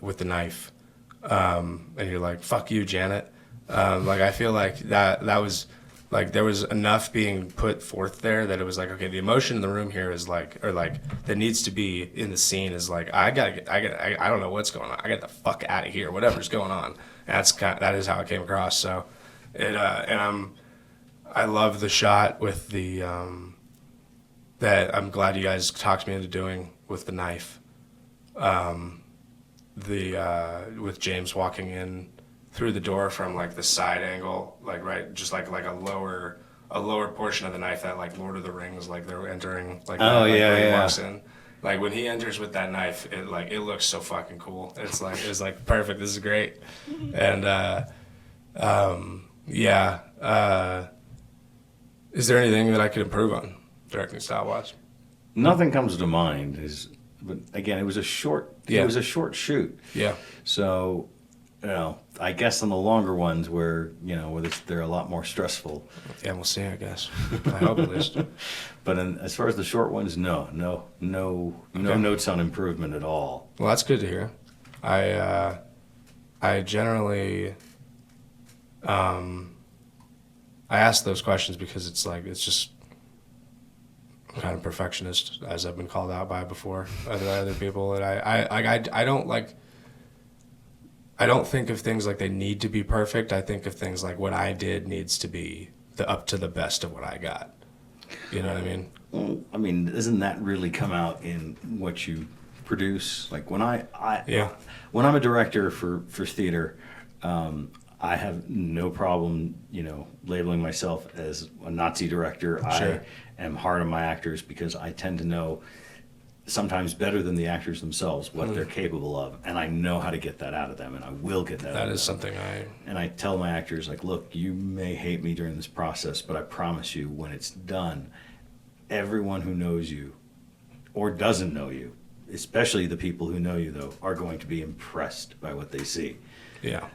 Speaker 1: with the knife, and you're like, "Fuck you, Janet." Like I feel like that was like there was enough being put forth there that it was like, okay, the emotion in the room here is like, or like that needs to be in the scene is like, I don't know what's going on. I got the fuck out of here. Whatever's going on. And that is how it came across. So I love the shot with the that I'm glad you guys talked me into doing with the knife. With James walking in through the door from like the side angle, like right, just like a lower portion of the knife that like Lord of the Rings, like they're entering, like
Speaker 2: oh
Speaker 1: that, like,
Speaker 2: yeah,
Speaker 1: when he
Speaker 2: yeah.
Speaker 1: walks in, like when he enters with that knife, it looks so fucking cool. It's like perfect. This is great, and yeah. Is there anything that I could improve on directing style wise?
Speaker 2: Nothing comes to mind. But again, it was a short.
Speaker 1: Yeah.
Speaker 2: It was a short shoot.
Speaker 1: Yeah.
Speaker 2: So, I guess on the longer ones where they're a lot more stressful.
Speaker 1: Yeah, we'll see. I guess. I hope at least.
Speaker 2: But as far as the short ones, no notes on improvement at all.
Speaker 1: Well, that's good to hear. I generally, I ask those questions because it's just. I'm kind of perfectionist, as I've been called out by before other people, and I don't think of things like they need to be perfect. I think of things like what I did needs to be up to the best of what I got. You know what I mean?
Speaker 2: Well, I mean, doesn't that really come out in what you produce? Like when when I'm a director for theater, I have no problem, labeling myself as a Nazi director.
Speaker 1: Sure.
Speaker 2: I am hard on my actors because I tend to know sometimes better than the actors themselves what they're capable of, and I know how to get that out of them, and I will get that out of them.
Speaker 1: That is something
Speaker 2: And I tell my actors, like, look, you may hate me during this process, but I promise you, when it's done, everyone who knows you or doesn't know you, especially the people who know you, though, are going to be impressed by what they see.
Speaker 1: Yeah.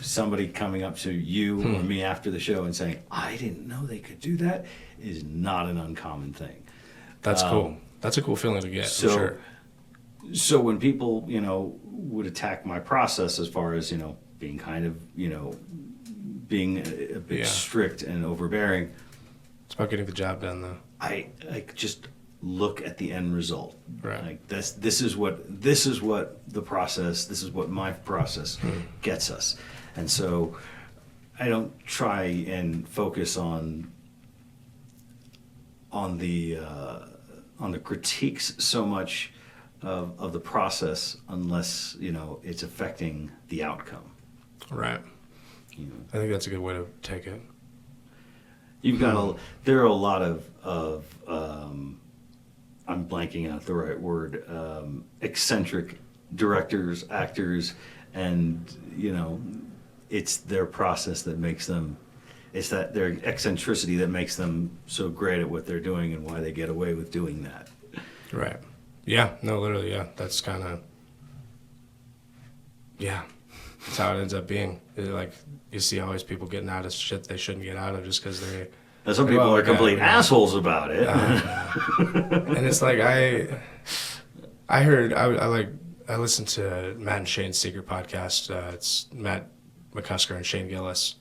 Speaker 2: Somebody coming up to you or me after the show and saying, I didn't know they could do that, is not an uncommon thing.
Speaker 1: That's cool. That's a cool feeling to get, for sure.
Speaker 2: So when people, would attack my process as far as, being kind of, being a bit strict and overbearing.
Speaker 1: It's about getting the job done, though.
Speaker 2: I just look at the end result.
Speaker 1: Right.
Speaker 2: Like this is what my process gets us. And so I don't try and focus on the critiques so much of the process unless, it's affecting the outcome.
Speaker 1: Right. I think that's a good way to take it.
Speaker 2: You've got there are a lot of I'm blanking out the right word, eccentric directors, actors, and, it's their process that makes them, it's that their eccentricity that makes them so great at what they're doing and why they get away with doing that.
Speaker 1: Right. Yeah. No, literally, yeah. That's kind of, yeah. That's how it ends up being. Like, you see always people getting out of shit they shouldn't get out of just because they...
Speaker 2: Now, some people are complete assholes about it.
Speaker 1: And it's like, I listened to Matt and Shane's Secret podcast. It's Matt McCusker and Shane Gillis,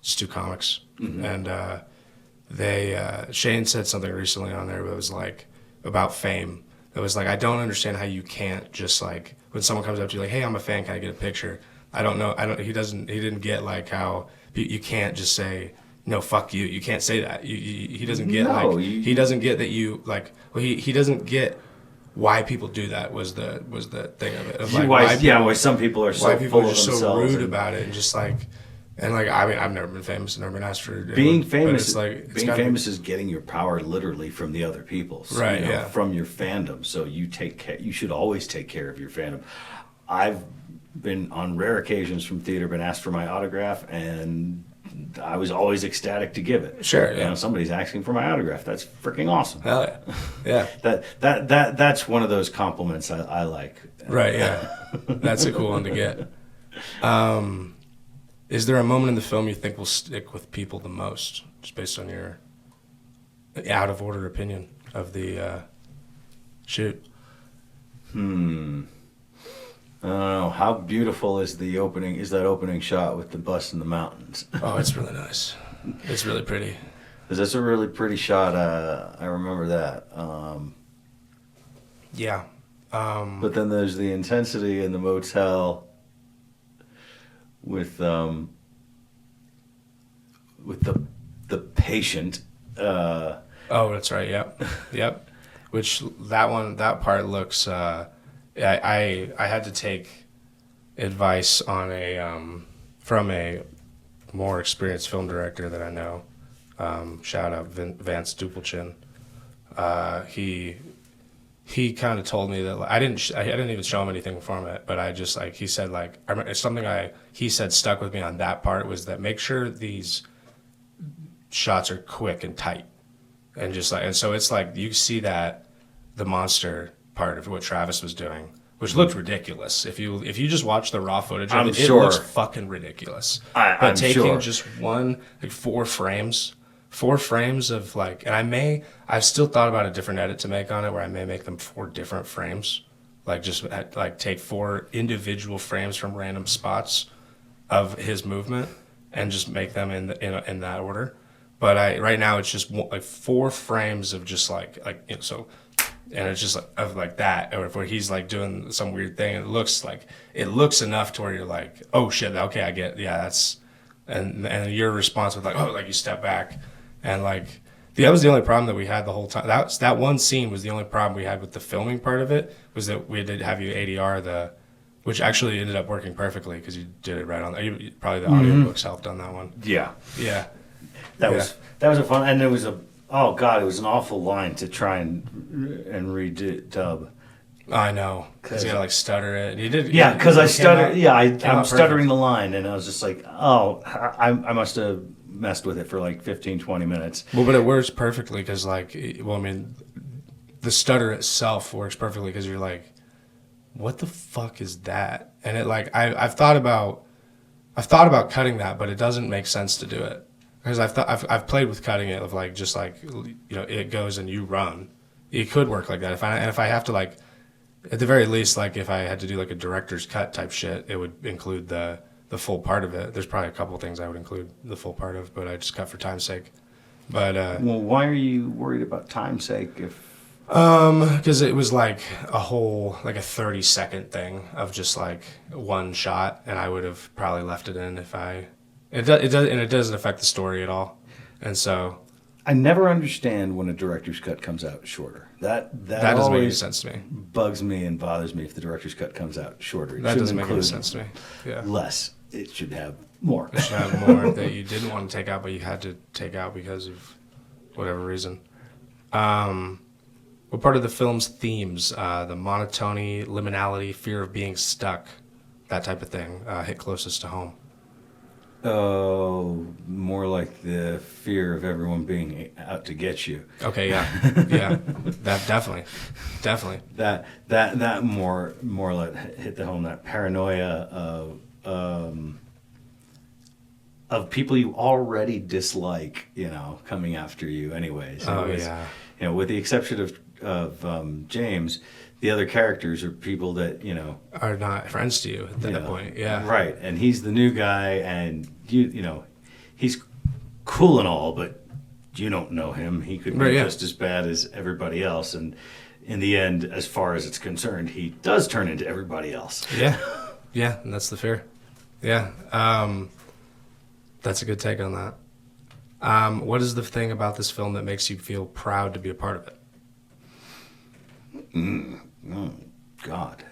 Speaker 1: just two comics. Mm-hmm. And Shane said something recently on there that was like about fame. It was like, I don't understand how you can't just like, when someone comes up to you like, hey, I'm a fan, can I get a picture? I don't know. He didn't get like how you can't just say, no, fuck you. You can't say that. He doesn't get he doesn't get that you like. Well, he doesn't get why people do that. Was the thing of it. Of like
Speaker 2: why some people are so
Speaker 1: people
Speaker 2: full
Speaker 1: are just
Speaker 2: of
Speaker 1: so
Speaker 2: themselves
Speaker 1: rude about it and just like, and like I mean I've never been famous, never been asked for
Speaker 2: being famous.
Speaker 1: It's like
Speaker 2: being famous is getting your power literally from the other people, so,
Speaker 1: right?
Speaker 2: From your fandom. So you should always take care of your fandom. I've been on rare occasions from theater been asked for my autograph, and I was always ecstatic to give it.
Speaker 1: Sure, yeah.
Speaker 2: Somebody's asking for my autograph. That's freaking awesome.
Speaker 1: Hell yeah,
Speaker 2: yeah. That's one of those compliments I like.
Speaker 1: Right, yeah. That's a cool one to get. Is there a moment in the film you think will stick with people the most, just based on your out of order opinion of the shoot?
Speaker 3: I don't know. How beautiful is the opening? Is that opening shot with the bus in the mountains?
Speaker 1: Oh, it's really nice. It's really pretty.
Speaker 3: Because that's a really pretty shot. I remember that.
Speaker 1: Yeah.
Speaker 3: But then there's the intensity in the motel with the patient.
Speaker 1: Oh, that's right. Yep. Yep. Which that part looks. I had to take advice on from a more experienced film director that I know. Shout out Vance Dupelchin. He kind of told me that I didn't even show him anything from it, but I just he said it's something he said stuck with me on that part was that make sure these shots are quick and tight, and and so it's you see that the monster part of what Travis was doing, which looked ridiculous. If you just watch the raw footage of it, it looks fucking ridiculous.
Speaker 3: I'm
Speaker 1: taking
Speaker 3: sure.
Speaker 1: just four frames of and I've still thought about a different edit to make on it where I may make them 4 different frames, take 4 individual frames from random spots of his movement and just make them in that order. But right now it's just 4 frames of just so. And it's just of that, or if he's doing some weird thing, it looks enough to where you're like, oh shit, okay, I get, yeah, that's, and your response was you step back, and that was the only problem that we had the whole time. That one scene was the only problem we had with the filming part of it, was that we did have you ADR which actually ended up working perfectly because you did it right on. Probably the audiobooks helped on that one.
Speaker 3: Yeah.
Speaker 1: Yeah.
Speaker 3: That was a fun, and it was it was an awful line to try and redub.
Speaker 1: I know, because you gotta stutter it. You did,
Speaker 3: yeah, because I stutter. Yeah, I'm stuttering
Speaker 1: perfect.
Speaker 3: the line, and I was just I must have messed with it for 15, 20 minutes.
Speaker 1: Well, but it works perfectly because, the stutter itself works perfectly because you're like, what the fuck is that? And it I've thought about cutting that, but it doesn't make sense to do it. Because I've played with cutting it of it goes and you run. It could work like that. If I have to at the very least if I had to do a director's cut type shit, it would include the full part of it. There's probably a couple things I would include the full part of, but I just cut for time's sake. But
Speaker 3: well, why are you worried about time's sake? If
Speaker 1: because it was a whole a 30-second thing of just one shot, and I would have probably left it in if I. It doesn't affect the story at all, and so
Speaker 3: I never understand when a director's cut comes out shorter. That
Speaker 1: doesn't make any sense to me.
Speaker 3: Bugs me and bothers me if the director's cut comes out shorter.
Speaker 1: That doesn't make any sense to me. Yeah,
Speaker 3: less. It should have more.
Speaker 1: It should have more that you didn't want to take out, but you had to take out because of whatever reason. What part of the film's themes, the monotony, liminality, fear of being stuck, that type of thing, hit closest to home?
Speaker 3: Oh, more like the fear of everyone being out to get you.
Speaker 1: Okay, yeah, yeah, that definitely.
Speaker 3: That more like hit the home. That paranoia of people you already dislike, coming after you, anyways.
Speaker 1: Yeah.
Speaker 3: With the exception of James. The other characters are people that,
Speaker 1: are not friends to you at that point. Yeah.
Speaker 3: Right. And he's the new guy, and he's cool and all, but you don't know him. He could be just as bad as everybody else. And in the end, as far as it's concerned, he does turn into everybody else.
Speaker 1: Yeah. Yeah. And that's the fear. Yeah. That's a good take on that. What is the thing about this film that makes you feel proud to be a part of it?
Speaker 3: Oh, God.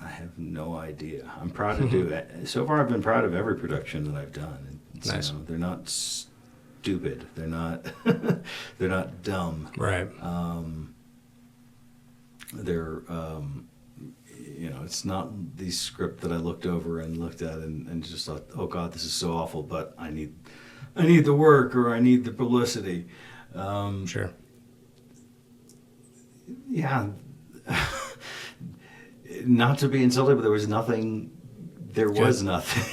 Speaker 3: I have no idea. I'm proud to do it. So far, I've been proud of every production that I've done.
Speaker 1: Nice.
Speaker 3: They're not stupid. They're not. They're not dumb.
Speaker 1: Right.
Speaker 3: They're. It's not the script that I looked over and looked at and just thought, oh God, this is so awful, but I need the work or I need the publicity.
Speaker 1: Sure.
Speaker 3: Yeah. Not to be insulted, but there was nothing There was nothing.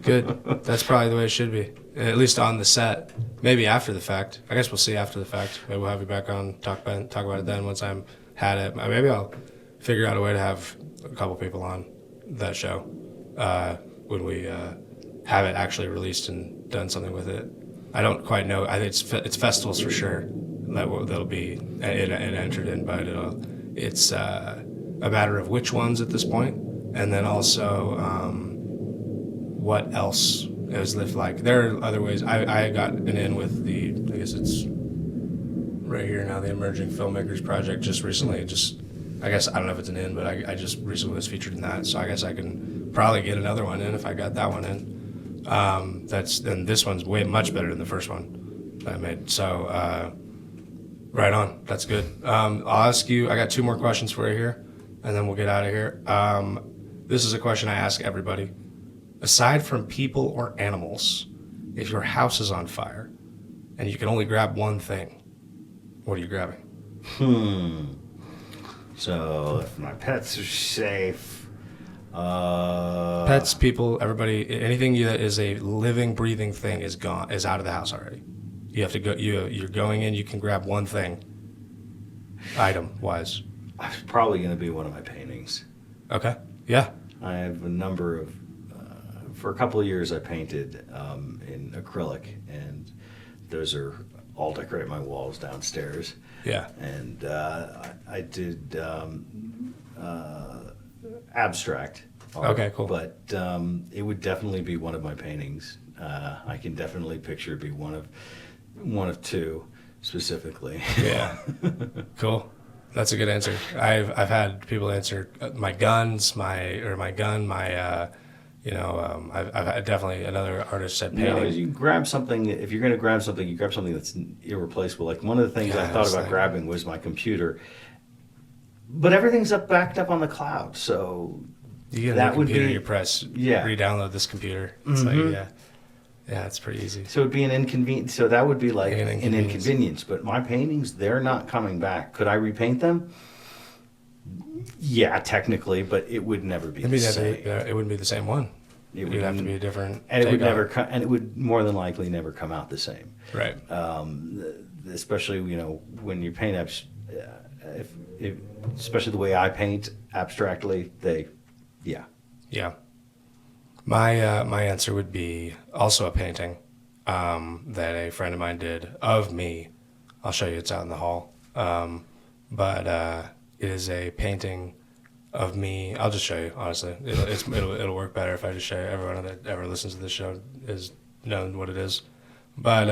Speaker 1: Good. That's probably the way it should be. At least on the set. Maybe after the fact. I guess we'll see after the fact. Maybe we'll have you back on, talk about it then once I'm had it. Maybe I'll figure out a way to have a couple people on that show when we have it actually released and done something with it. I don't quite know. I think it's festivals for sure that'll be it entered in, but it's a matter of which ones at this point, and then also what else is like. There are other ways. I got an in with I guess it's right here now, the Emerging Filmmakers Project just recently. I guess I don't know if it's an in, but I just recently was featured in that, so I guess I can probably get another one in if I got that one in. And this one's much better than the first one that I made. So right on, that's good. I'll ask you. I got 2 more questions for you here, and then we'll get out of here. This is a question I ask everybody. Aside from people or animals, if your house is on fire and you can only grab one thing, what are you grabbing?
Speaker 3: So if my pets are safe,
Speaker 1: pets, people, everybody, anything that is a living, breathing thing is out of the house already. You have to go. You're going in. You can grab one thing, item wise.
Speaker 3: it's probably going to be one of my paintings.
Speaker 1: Okay. Yeah.
Speaker 3: I have a number of. For a couple of years, I painted in acrylic, and those are all decorate my walls downstairs.
Speaker 1: Yeah.
Speaker 3: And I did abstract art.
Speaker 1: Okay, cool.
Speaker 3: But it would definitely be one of my paintings. I can definitely picture it be one of 2 specifically.
Speaker 1: Yeah. Cool. That's a good answer. I've had people answer my guns, I've had definitely another artist said painting.
Speaker 3: No, you grab something. If you're going to grab something, you grab something that's irreplaceable. Like one of the things I thought about grabbing was my computer, but everything's backed up on the cloud. So
Speaker 1: you get that computer, you press, re-download this computer. It's like, yeah, it's pretty easy.
Speaker 3: So it'd be an inconvenience. So that would be like an inconvenience. But my paintings, they're not coming back. Could I repaint them? Yeah, technically, but it would never be the same.
Speaker 1: It wouldn't be the same one. It would have to be a different.
Speaker 3: And it would never. And it would more than likely never come out the same.
Speaker 1: Right.
Speaker 3: Especially when you paint especially the way I paint abstractly, yeah.
Speaker 1: My answer would be also a painting that a friend of mine did of me. I'll show you. It's out in the hall. But it is a painting of me. I'll just show you. Honestly, it'll work better if I just show you. Everyone that ever listens to this show is known what it is. But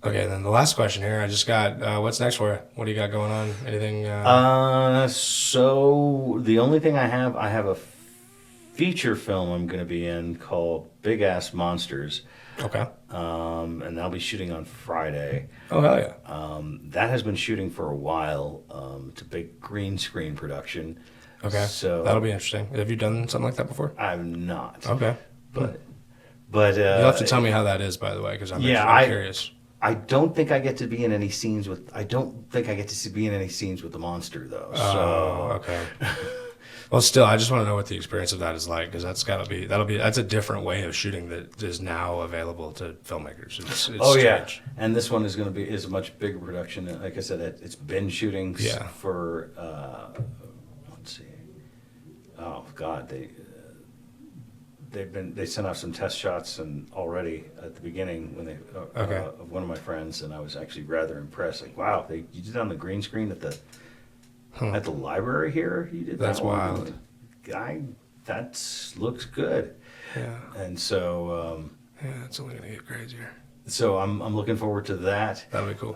Speaker 1: okay. Then the last question here. I just got. What's next for you? What do you got going on? Anything?
Speaker 3: So the only thing I have a feature film I'm going to be in called Big Ass Monsters.
Speaker 1: Okay.
Speaker 3: And I'll be shooting on Friday.
Speaker 1: Oh, hell yeah.
Speaker 3: That has been shooting for a while. It's a big green screen production.
Speaker 1: Okay. So that'll be interesting. Have you done something like that before?
Speaker 3: I've not.
Speaker 1: Okay.
Speaker 3: But
Speaker 1: you'll have to tell me how that is, by the way, because I'm curious.
Speaker 3: I don't think I get to be in any scenes with. I don't think I get to be in any scenes with the monster though.
Speaker 1: Oh, okay. Well, still, I just want to know what the experience of that is like, because that's a different way of shooting that is now available to filmmakers. It's strange.
Speaker 3: Yeah, and this one is a much bigger production. Like I said, it's been shooting for. Let's see. Oh God, they sent out some test shots and already at the beginning when of one of my friends, and I was actually rather impressed. Like, wow, you did it on the green screen at the. At the library here, you did that.
Speaker 1: That's wild.
Speaker 3: That looks good.
Speaker 1: Yeah.
Speaker 3: And so.
Speaker 1: It's only gonna get crazier.
Speaker 3: So I'm looking forward to that.
Speaker 1: That'll be cool.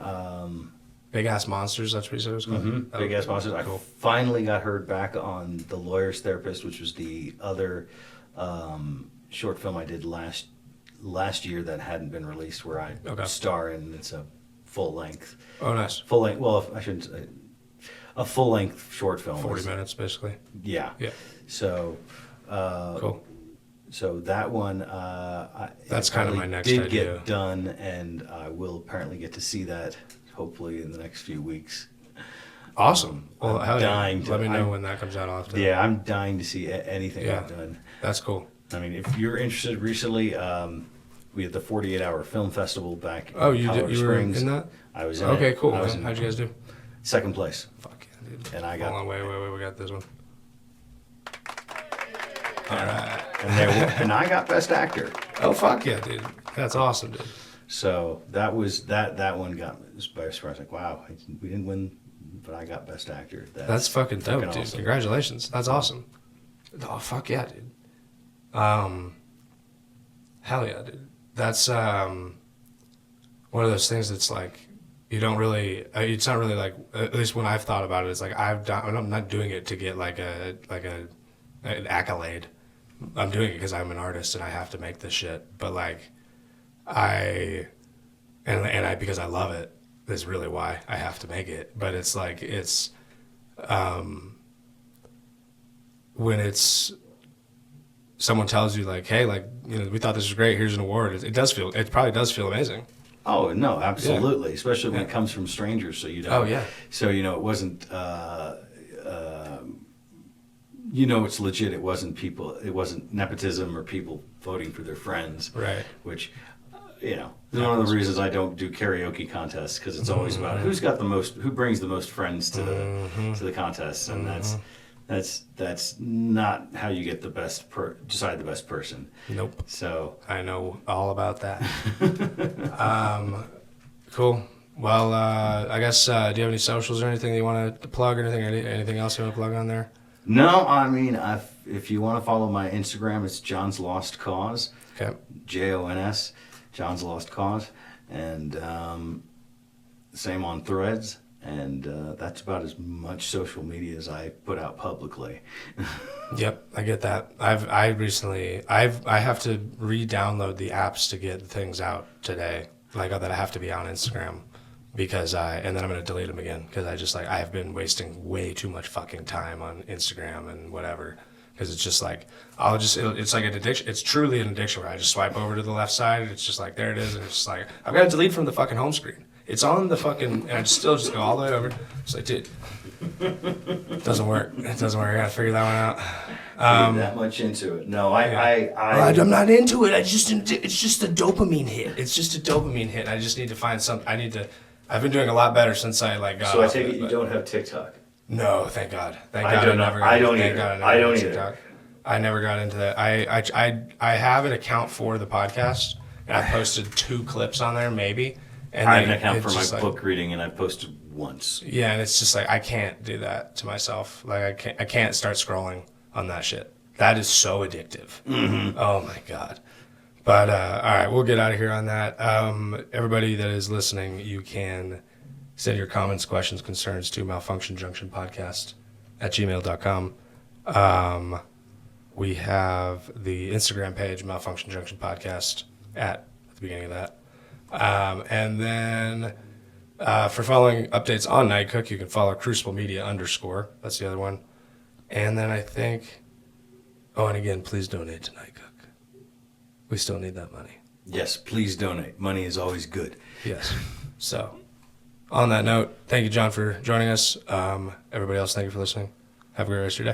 Speaker 1: Big Ass Monsters. That's what you said it was called.
Speaker 3: Mm-hmm. Big Ass Monsters. I finally got heard back on The Lawyer's Therapist, which was the other short film I did last year that hadn't been released, where I star in. It's a full length.
Speaker 1: Oh, nice.
Speaker 3: Full length. Well, I shouldn't say. A full-length short film.
Speaker 1: 40 minutes, basically.
Speaker 3: Yeah.
Speaker 1: Yeah.
Speaker 3: So,
Speaker 1: cool.
Speaker 3: So that one,
Speaker 1: that's kind of my next
Speaker 3: idea.
Speaker 1: idea.
Speaker 3: Get done, and I will apparently get to see that hopefully in the next few weeks.
Speaker 1: Awesome. Well, hell
Speaker 3: dying
Speaker 1: yeah. Let me know when that comes out. I'll have to.
Speaker 3: Yeah, I'm dying to see anything
Speaker 1: Yeah.
Speaker 3: I've done.
Speaker 1: That's cool.
Speaker 3: I mean, if you're interested, recently we had the 48-hour film festival back in
Speaker 1: You
Speaker 3: Colorado
Speaker 1: were
Speaker 3: Springs.
Speaker 1: in that?
Speaker 3: I was in
Speaker 1: Okay,
Speaker 3: it.
Speaker 1: cool.
Speaker 3: I was
Speaker 1: How'd you guys do?
Speaker 3: second place.
Speaker 1: Fuck yeah, dude.
Speaker 3: And I got...
Speaker 1: Hold on, wait. We got this one. All right.
Speaker 3: And I got Best Actor.
Speaker 1: Oh, fuck yeah, dude. That's awesome, dude.
Speaker 3: So that was that one got me by surprise. Like, wow, we didn't win, but I got Best Actor.
Speaker 1: That's fucking dope, dude.
Speaker 3: Awesome.
Speaker 1: Congratulations. That's awesome. Oh, fuck yeah, dude. Hell yeah, dude. That's one of those things that's like, you don't really, it's not really like, at least when I've thought about it, it's like I'm not doing it to get like an accolade. I'm doing it because I'm an artist and I have to make this shit. But like, because I love it is really why I have to make it. But it's like, when it's someone tells you like, hey, like, we thought this was great, here's an award. It probably does feel amazing.
Speaker 3: Oh no, absolutely. Yeah. Especially when
Speaker 1: Yeah.
Speaker 3: it comes from strangers. So
Speaker 1: Oh yeah.
Speaker 3: So it wasn't. It's legit. It wasn't nepetism or people voting for their friends.
Speaker 1: Right.
Speaker 3: Which, one of the reasons I don't do karaoke contests, because it's always about who brings the most friends to the contests, and that's not how you get the best decide the best person.
Speaker 1: Nope.
Speaker 3: So
Speaker 1: I know all about that. Cool. Well, I guess, do you have any socials or anything that you want to plug or anything else you want to plug on there?
Speaker 3: No, I mean, if you want to follow my Instagram, it's John's Lost Cause.
Speaker 1: Okay.
Speaker 3: JONS, John's Lost Cause. And same on Threads. And that's about as much social media as I put out publicly.
Speaker 1: Yep, I get that. I have to re-download the apps to get things out today. Like that I have to be on Instagram and then I'm going to delete them again because I have been wasting way too much fucking time on Instagram and whatever. Because it's just like, it's like an addiction. It's truly an addiction where I just swipe over to the left side. It's just like, there it is. And it's just like, I've got to delete from the fucking home screen. It's on the fucking, and I still just go all the way over. It's like, dude, it doesn't work. I gotta figure that one out.
Speaker 3: That much into it. No,
Speaker 1: I'm not into it. It's just a dopamine hit. It's just a dopamine hit. I just need to find some. I've been doing a lot better since I got.
Speaker 3: So I take it you don't have TikTok.
Speaker 1: No, thank God.
Speaker 3: I don't either.
Speaker 1: I never got into that. I have an account for the podcast, and I posted 2 clips on there, maybe. And
Speaker 3: I have an account for my book reading, and I posted once.
Speaker 1: Yeah, and it's just like I can't do that to myself. Like I can't start scrolling on that shit. That is so addictive.
Speaker 3: Mm-hmm.
Speaker 1: Oh my God. But all right, we'll get out of here on that. Everybody that is listening, you can send your comments, questions, concerns to malfunctionjunctionpodcast@gmail.com. We have the Instagram page, Malfunction Junction Podcast, at the beginning of that. And then for following updates on Night Cook, you can follow Crucible Media _ That's the other one. And then I think, and again, please donate to Night Cook. We still need that money.
Speaker 3: Yes, please donate. Money is always good.
Speaker 1: Yes. So, on that note, thank you, John, for joining us. Everybody else, thank you for listening. Have a great rest of your day.